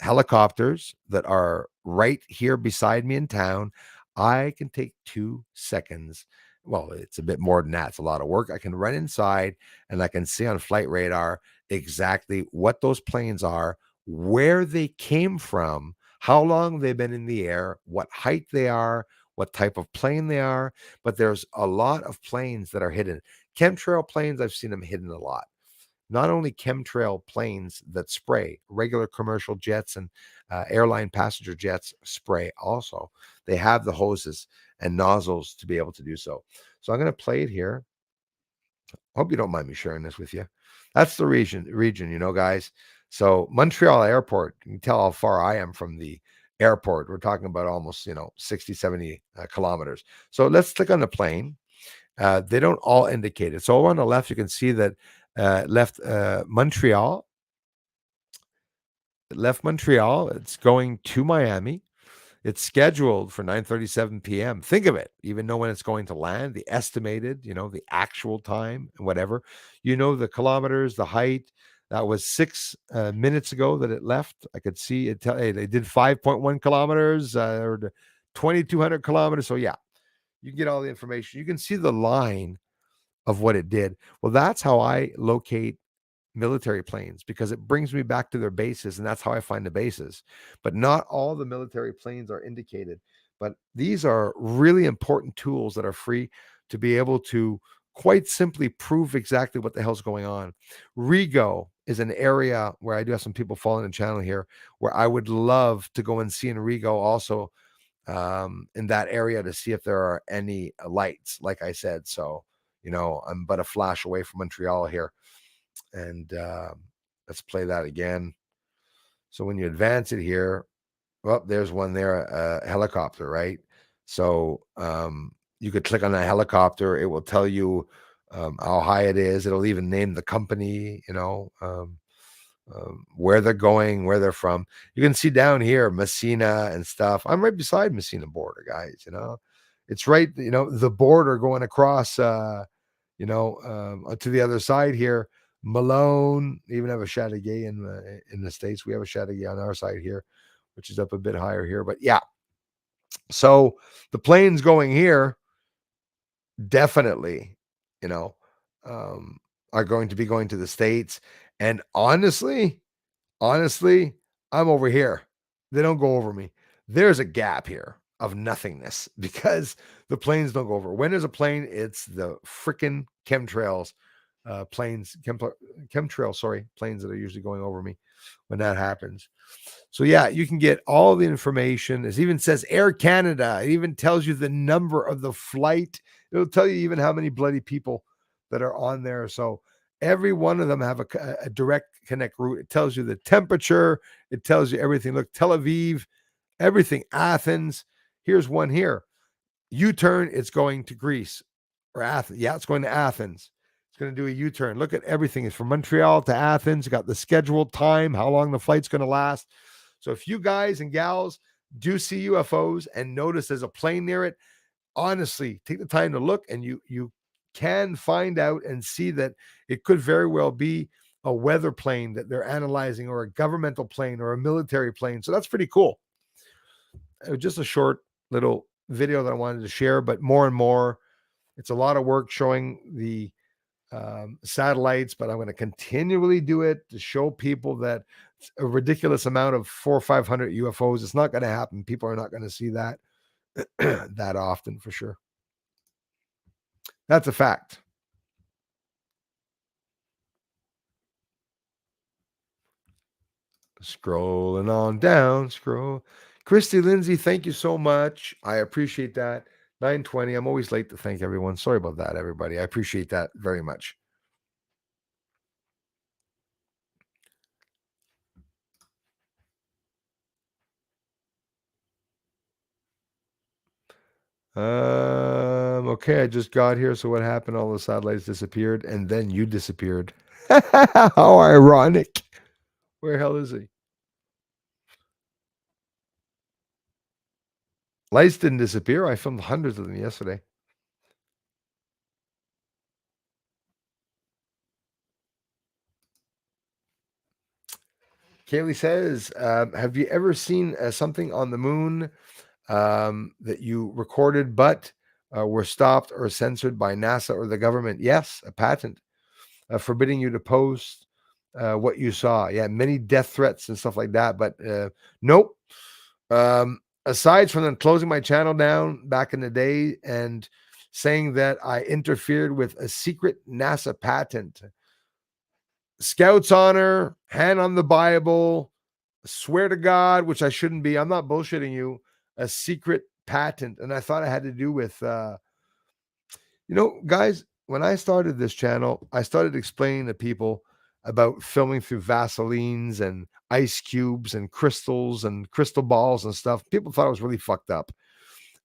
helicopters that are right here beside me in town, I can take 2 seconds. Well, it's a bit more than that. It's a lot of work. I can run inside and I can see on Flight Radar exactly what those planes are, where they came from, how long they've been in the air, what height they are, what type of plane they are. But there's a lot of planes that are hidden. Chemtrail planes, I've seen them hidden a lot. Not only chemtrail planes that spray, regular commercial jets and airline passenger jets spray also. They have the hoses and nozzles to be able to do so. So I'm going to play it here. Hope you don't mind me sharing this with you. That's the region, guys. So Montreal Airport, you can tell how far I am from the airport. We're talking about almost, 60, 70 kilometers. So let's click on the plane. They don't all indicate it. So on the left, you can see that left Montreal. It left Montreal. It's going to Miami. It's scheduled for 9:37 p.m. Think of it. Even know when it's going to land, the estimated, the actual time and whatever. The kilometers, the height. That was 6 minutes ago that it left. I could see it. Hey, they did 5.1 kilometers or 2,200 kilometers. So yeah, you can get all the information. You can see the line of what it did. Well, that's how I locate military planes, because it brings me back to their bases, and that's how I find the bases. But not all the military planes are indicated. But these are really important tools that are free to be able to quite simply prove exactly what the hell's going on. Rigaud is an area where I do have some people following the channel here, where I would love to go and see in Rigaud also, in that area, to see if there are any lights, like I said. So, I'm but a flash away from Montreal here. And let's play that again. So when you advance it here, well, there's one there, a helicopter, right? So you could click on that helicopter. It will tell you how high it is. It'll even name the company, where they're going, where they're from. You can see down here Messina and stuff. I'm right beside Messina border, guys. It's right, the border going across, to the other side here. Malone, even have a Chateauguay in the States. We have a Chateauguay on our side here, which is up a bit higher here. But yeah, so the planes going here definitely, are going to be going to the States. And honestly, I'm over here. They don't go over me. There's a gap here of nothingness because the planes don't go over. When there's a plane, it's the freaking chemtrails. Planes that are usually going over me when that happens. So yeah, you can get all the information. It even says Air Canada. It even tells you the number of the flight. It'll tell you even how many bloody people that are on there. So every one of them have a direct connect route. It tells you the temperature. It tells you everything. Look, Tel Aviv, everything. Athens. Here's one here. U-turn. It's going to Greece or Athens. Yeah, it's going to Athens. Going to do a U-turn. Look at everything. It's from Montreal to Athens. You got the scheduled time, how long the flight's going to last. So if you guys and gals do see UFOs and notice there's a plane near it, honestly, take the time to look, and you can find out and see that it could very well be a weather plane that they're analyzing, or a governmental plane, or a military plane. So that's pretty cool. was just a short little video that I wanted to share, but more and more, it's a lot of work showing the satellites, but I'm going to continually do it to show people that a ridiculous amount of 400 or 500 UFOs. It's not going to happen. People are not going to see that that often for sure. That's a fact. Scrolling on down, scroll. Christy Lindsay, thank you so much. I appreciate that. 9:20. I'm always late to thank everyone. Sorry about that, everybody. I appreciate that very much. Okay, I just got here. So what happened? All the satellites disappeared, and then you disappeared. How ironic. Where the hell is he? Lights didn't disappear. I filmed hundreds of them yesterday. Kaylee says, have you ever seen something on the moon that you recorded but were stopped or censored by NASA or the government? Yes, a patent forbidding you to post what you saw. Yeah, many death threats and stuff like that. But nope. Aside from them closing my channel down back in the day and saying that I interfered with a secret NASA patent, Scouts honor, hand on the Bible, swear to God, which I shouldn't be. I'm not bullshitting you. A secret patent. And I thought it had to do with, guys, when I started this channel, I started explaining to people about filming through Vaselines and ice cubes and crystals and crystal balls and stuff. People thought I was really fucked up.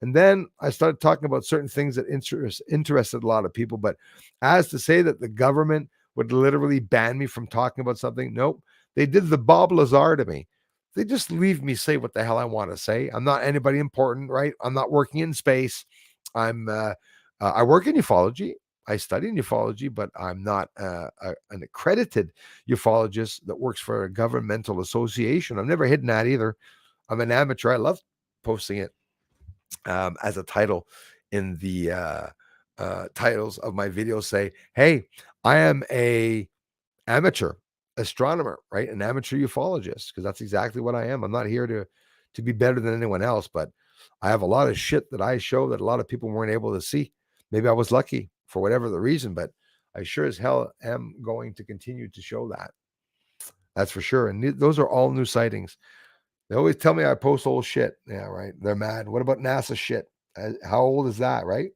And then I started talking about certain things that interested a lot of people. But as to say that the government would literally ban me from talking about something, nope. They did the Bob Lazar to me. They just leave me say what the hell I want to say. I'm not anybody important, right? I'm not working in space. I work in ufology. I study in ufology, but I'm not an accredited ufologist that works for a governmental association. I've never hidden that either. I'm an amateur. I love posting it as a title in the titles of my videos. Say, hey, I am a amateur astronomer, right? An amateur ufologist, because that's exactly what I am. I'm not here to be better than anyone else, but I have a lot of shit that I show that a lot of people weren't able to see. Maybe I was lucky for whatever the reason, but I sure as hell am going to continue to show that. That's for sure. And those are all new sightings. They always tell me I post old shit. Yeah, right. They're mad. What about NASA shit? How old is that, right?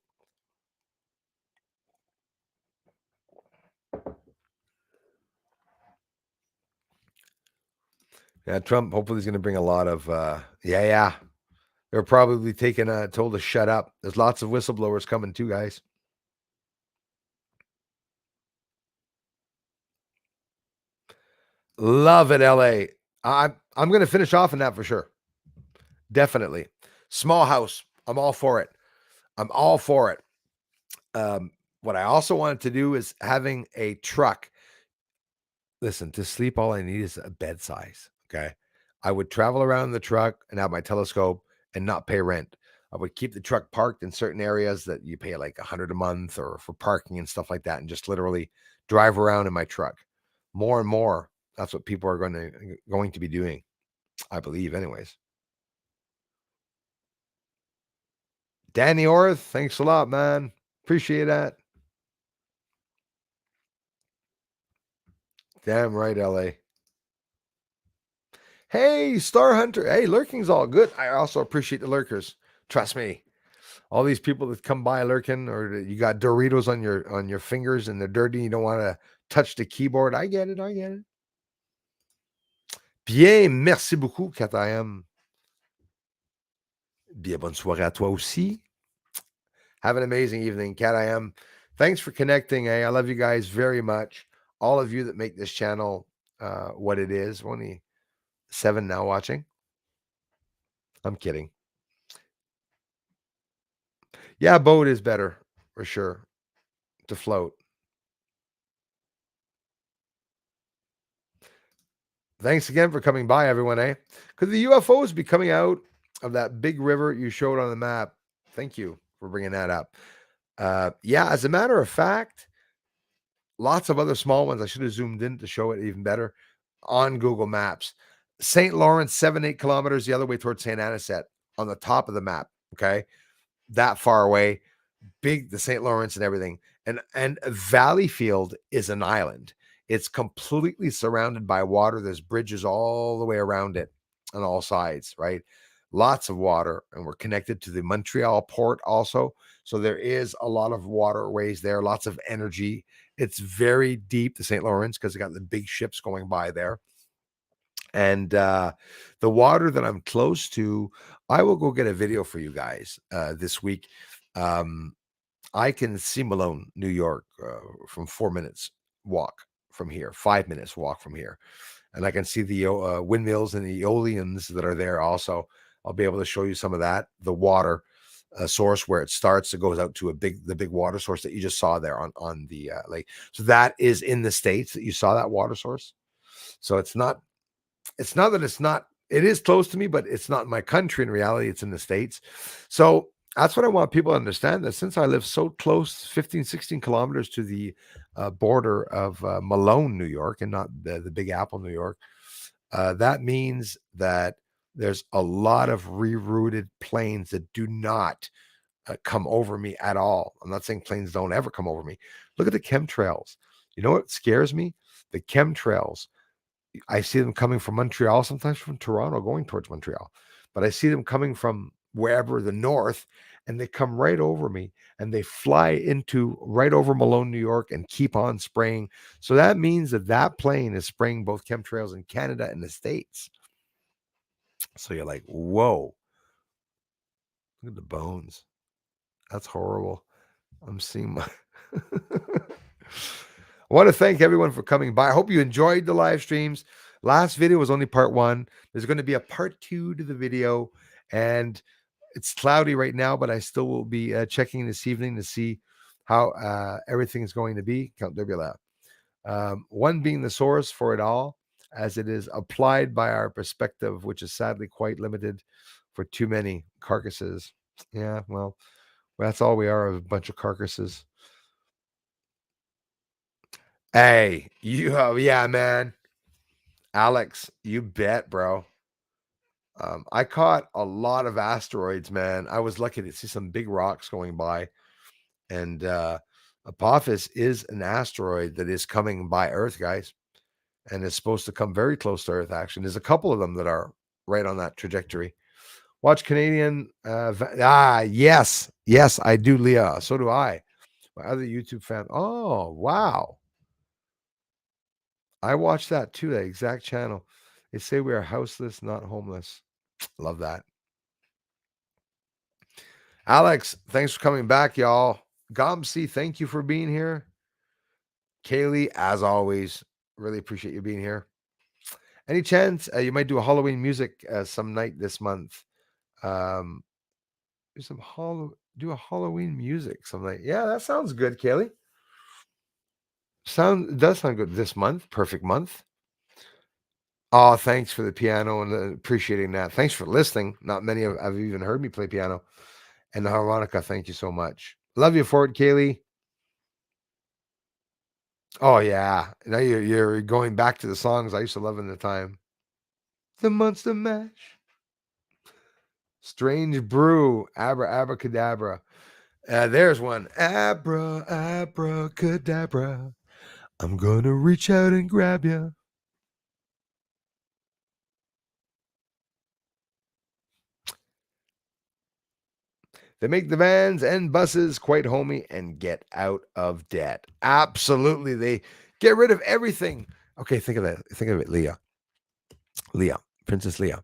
Yeah, Trump hopefully is going to bring a lot of yeah. They're probably told to shut up. There's lots of whistleblowers coming too, guys. Love it, LA. I'm going to finish off in that for sure. Definitely. Small house. I'm all for it. I'm all for it. What I also wanted to do is having a truck. Listen, to sleep, all I need is a bed size. Okay. I would travel around the truck and have my telescope and not pay rent. I would keep the truck parked in certain areas that you pay like $100 a month or for parking and stuff like that, and just literally drive around in my truck. More and more, that's what people are going to be doing, I believe, anyways. Danny Orth, thanks a lot, man. Appreciate that. Damn right, LA. Hey, Star Hunter. Hey, lurking's all good. I also appreciate the lurkers. Trust me. All these people that come by lurking, or you got Doritos on your fingers and they're dirty, you don't want to touch the keyboard. I get it. Bien, merci beaucoup, Katayam. Bien, bonne soirée à toi aussi. Have an amazing evening, Katayam. Thanks for connecting. I love you guys very much. All of you that make this channel what it is. Only 7 now watching. I'm kidding. Yeah, boat is better for sure to float. Thanks again for coming by, everyone. Because the UFOs be coming out of that big river you showed on the map. Thank you for bringing that up. Yeah, as a matter of fact, lots of other small ones. I should have zoomed in to show it even better on Google Maps. St. Lawrence, 7-8 kilometers the other way towards St. Anisette on the top of the map. Okay. That far away, big, the St. Lawrence and everything. And Valleyfield is an island. It's completely surrounded by water. There's bridges all the way around it on all sides, right? Lots of water. And we're connected to the Montreal port also. So there is a lot of waterways there, lots of energy. It's very deep, the St. Lawrence, because they got the big ships going by there. And the water that I'm close to, I will go get a video for you guys this week. I can see Malone, New York, from 4 minutes walk from here, 5 minutes walk from here. And I can see the windmills and the eolians that are there also. I'll be able to show you some of that. The water source where it starts, it goes out to the big water source that you just saw there on the lake. So that is in the States that you saw that water source. So it's not that it's not, it is close to me, but it's not in my country. In reality, it's in the States. So that's what I want people to understand, that since I live so close, 15, 16 kilometers to the border of Malone, New York, and not the Big Apple, New York, that means that there's a lot of rerouted planes that do not come over me at all. I'm not saying planes don't ever come over me. Look at the chemtrails. You know what scares me? The chemtrails. I see them coming from Montreal, sometimes from Toronto, going towards Montreal, but I see them coming from wherever, the north, and they come right over me and they fly into right over Malone, New York, and keep on spraying. So that means that plane is spraying both chemtrails in Canada and the States. So you're like, whoa, look at the bones. That's horrible. I'm seeing my. I want to thank everyone for coming by. I hope you enjoyed the live streams. Last video was only part 1. There's going to be a part 2 to the video, and it's cloudy right now, but I still will be checking this evening to see how everything is going to be. Count Debula. One being the source for it all, as it is applied by our perspective, which is sadly quite limited for too many carcasses. Yeah, well, that's all we are, a bunch of carcasses. Hey, yeah, man. Alex, you bet, bro. I caught a lot of asteroids, man. I was lucky to see some big rocks going by. And Apophis is an asteroid that is coming by Earth, guys. And is supposed to come very close to Earth, actually. There's a couple of them that are right on that trajectory. Watch Canadian. Yes. Yes, I do, Leah. So do I. My other YouTube fan. Oh, wow. I watched that too, that exact channel. They say we are houseless, not homeless. Love that. Alex, thanks for coming back, y'all. Gomsi, thank you for being here. Kaylee, as always, really appreciate you being here. Any chance you might do a Halloween music some night this month? Do a Halloween music some night. Yeah, that sounds good, Kaylee. Does sound good this month. Perfect month. Oh, thanks for the piano and appreciating that. Thanks for listening. Not many have even heard me play piano. And the harmonica, thank you so much. Love you for it, Kaylee. Oh yeah. Now you're going back to the songs I used to love in the time. The Monster Mash. Strange Brew. Abracadabra. There's one. Abracadabra. I'm gonna reach out and grab you. They make the vans and buses quite homey and get out of debt. Absolutely. They get rid of everything. Okay, think of that. Think of it, Leah. Princess Leah.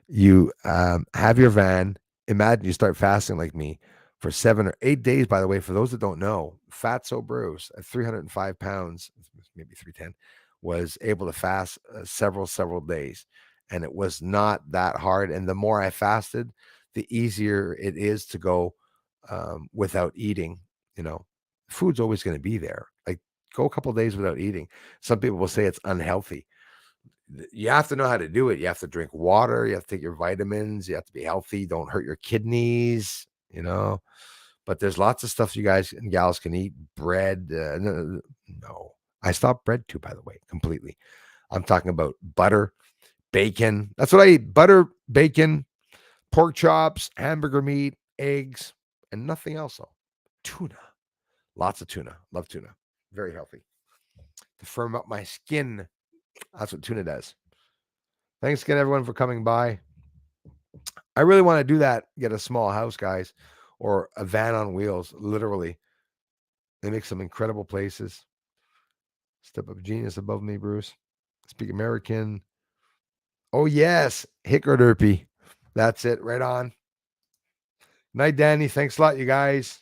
You have your van. Imagine you start fasting like me for 7 or 8 days. By the way, for those that don't know, Fatso Bruce at 305 pounds, maybe 310, was able to fast several days. And it was not that hard. And the more I fasted, the easier it is to go without eating. You know, food's always going to be there. Like, go a couple days without eating. Some people will say it's unhealthy. You have to know how to do it. You have to drink water. You have to take your vitamins. You have to be healthy. Don't hurt your kidneys, But there's lots of stuff you guys and gals can eat. Bread. No. I stopped bread too, by the way, completely. I'm talking about butter, bacon. That's what I eat. Butter, bacon, pork chops, hamburger meat, eggs, and nothing else. Though. Tuna. Lots of tuna. Love tuna. Very healthy. To firm up my skin. That's what tuna does. Thanks again, everyone, for coming by. I really want to do that. Get a small house, guys, or a van on wheels, literally. They make some incredible places. Step up genius above me, Bruce. Speak American. Oh, yes. Hickerderpy. That's it. Right on. Night, Danny. Thanks a lot, you guys.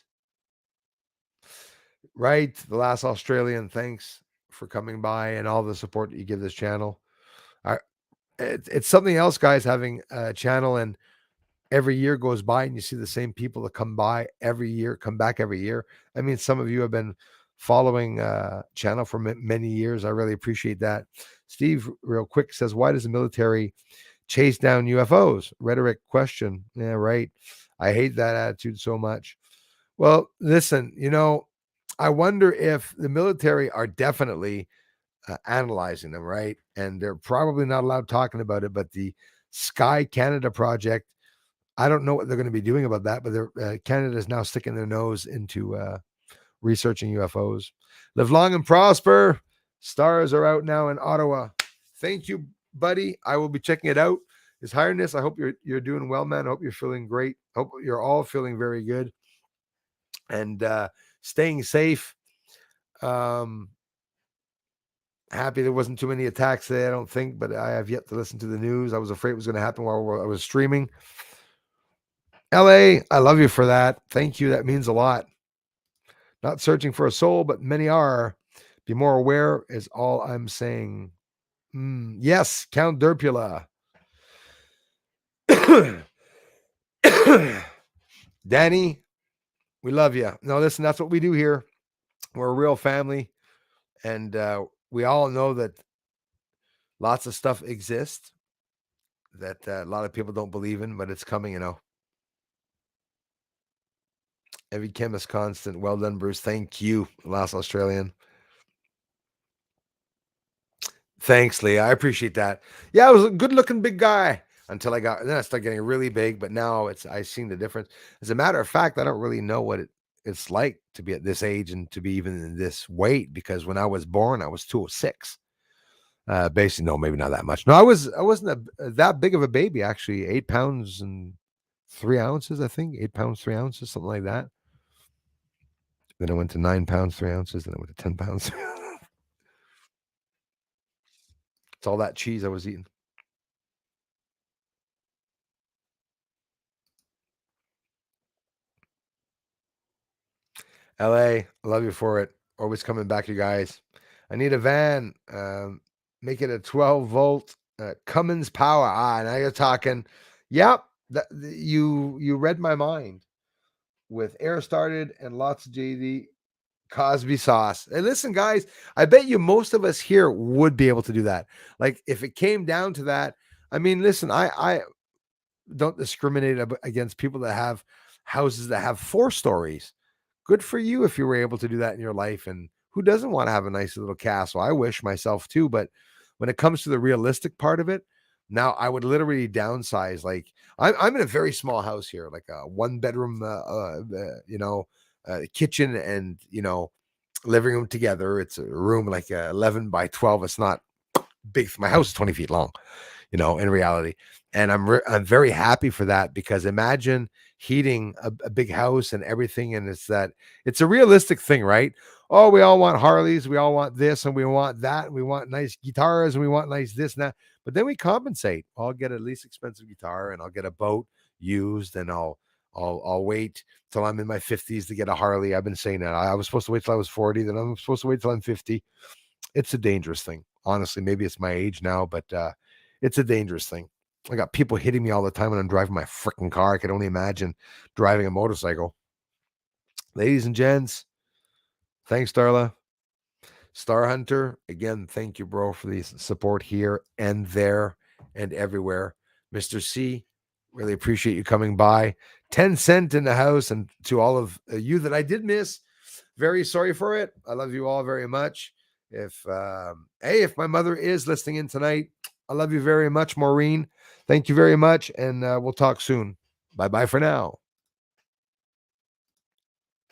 Right. The last Australian. Thanks for coming by and all the support that you give this channel. It's something else, guys, having a channel and every year goes by and you see the same people that come back every year. I mean, some of you have been following channel for many years. I really appreciate that. Steve, real quick, says, why does the military chase down UFOs? Rhetoric question. Yeah, right. I hate that attitude so much. Well, listen, I wonder if the military are definitely analyzing them, right? And they're probably not allowed talking about it, but the Sky Canada project, I don't know what they're going to be doing about that, but Canada is now sticking their nose into researching UFOs. Live long and prosper. Stars are out now in Ottawa. Thank you, buddy. I will be checking it out. His Highness, I hope you're doing well, man. I hope you're feeling great. Hope you're all feeling very good and staying safe. Happy there wasn't too many attacks today, I don't think, but I have yet to listen to the news. I was afraid it was going to happen while I was streaming. LA, I love you for that. Thank you. That means a lot. Not searching for a soul, but many are. Be more aware is all I'm saying. Yes, Count Derpula. Danny, we love you. No, listen, that's what we do here. We're a real family. And we all know that lots of stuff exists that a lot of people don't believe in, but it's coming, Every chemist constant. Well done, Bruce. Thank you, last Australian. Thanks, Leah. I appreciate that. Yeah, I was a good-looking big guy until I started getting really big, but now I seen the difference. As a matter of fact, I don't really know what it's like to be at this age and to be even in this weight, because when I was born, I was 206. Basically, no, maybe not that much. No, I wasn't that big of a baby, actually. 8 pounds and 3 ounces, I think. 8 pounds, 3 ounces, something like that. Then I went to 9 pounds, 3 ounces. Then I went to 10 pounds. It's all that cheese I was eating. LA, love you for it. Always coming back, you guys. I need a van. Make it a 12-volt Cummins power. Now you're talking. Yep, you read my mind. With air started and lots of JD Cosby sauce. And listen, guys, I bet you most of us here would be able to do that. Like if it came down to that, I mean, listen, I don't discriminate against people that have houses that have 4 stories. Good for you if you were able to do that in your life. And who doesn't want to have a nice little castle? I wish myself too. But when it comes to the realistic part of it, now I would literally downsize. Like I'm in a very small house here, like a 1-bedroom, kitchen and, living room together. It's a room like 11 by 12. It's not big. My house is 20 feet long, in reality. And I'm very happy for that, because imagine heating a big house and everything. And it's a realistic thing, right? Oh, we all want Harleys. We all want this and we want that. And we want nice guitars and we want nice this and that. But then we compensate. I'll get a least expensive guitar and I'll get a boat used, and I'll wait till I'm in my 50s to get a Harley. I've been saying that. I was supposed to wait till I was 40. Then I'm supposed to wait till I'm 50. It's a dangerous thing. Honestly, maybe it's my age now, but it's a dangerous thing. I got people hitting me all the time when I'm driving my freaking car. I can only imagine driving a motorcycle. Ladies and gents, thanks, Darla. Star Hunter, again, thank you, bro, for the support here and there and everywhere. Mr. C, really appreciate you coming by. 10 Cent in the house, and to all of you that I did miss, very sorry for it. I love you all very much. If my mother is listening in tonight, I love you very much, Maureen. Thank you very much, and we'll talk soon. Bye-bye for now.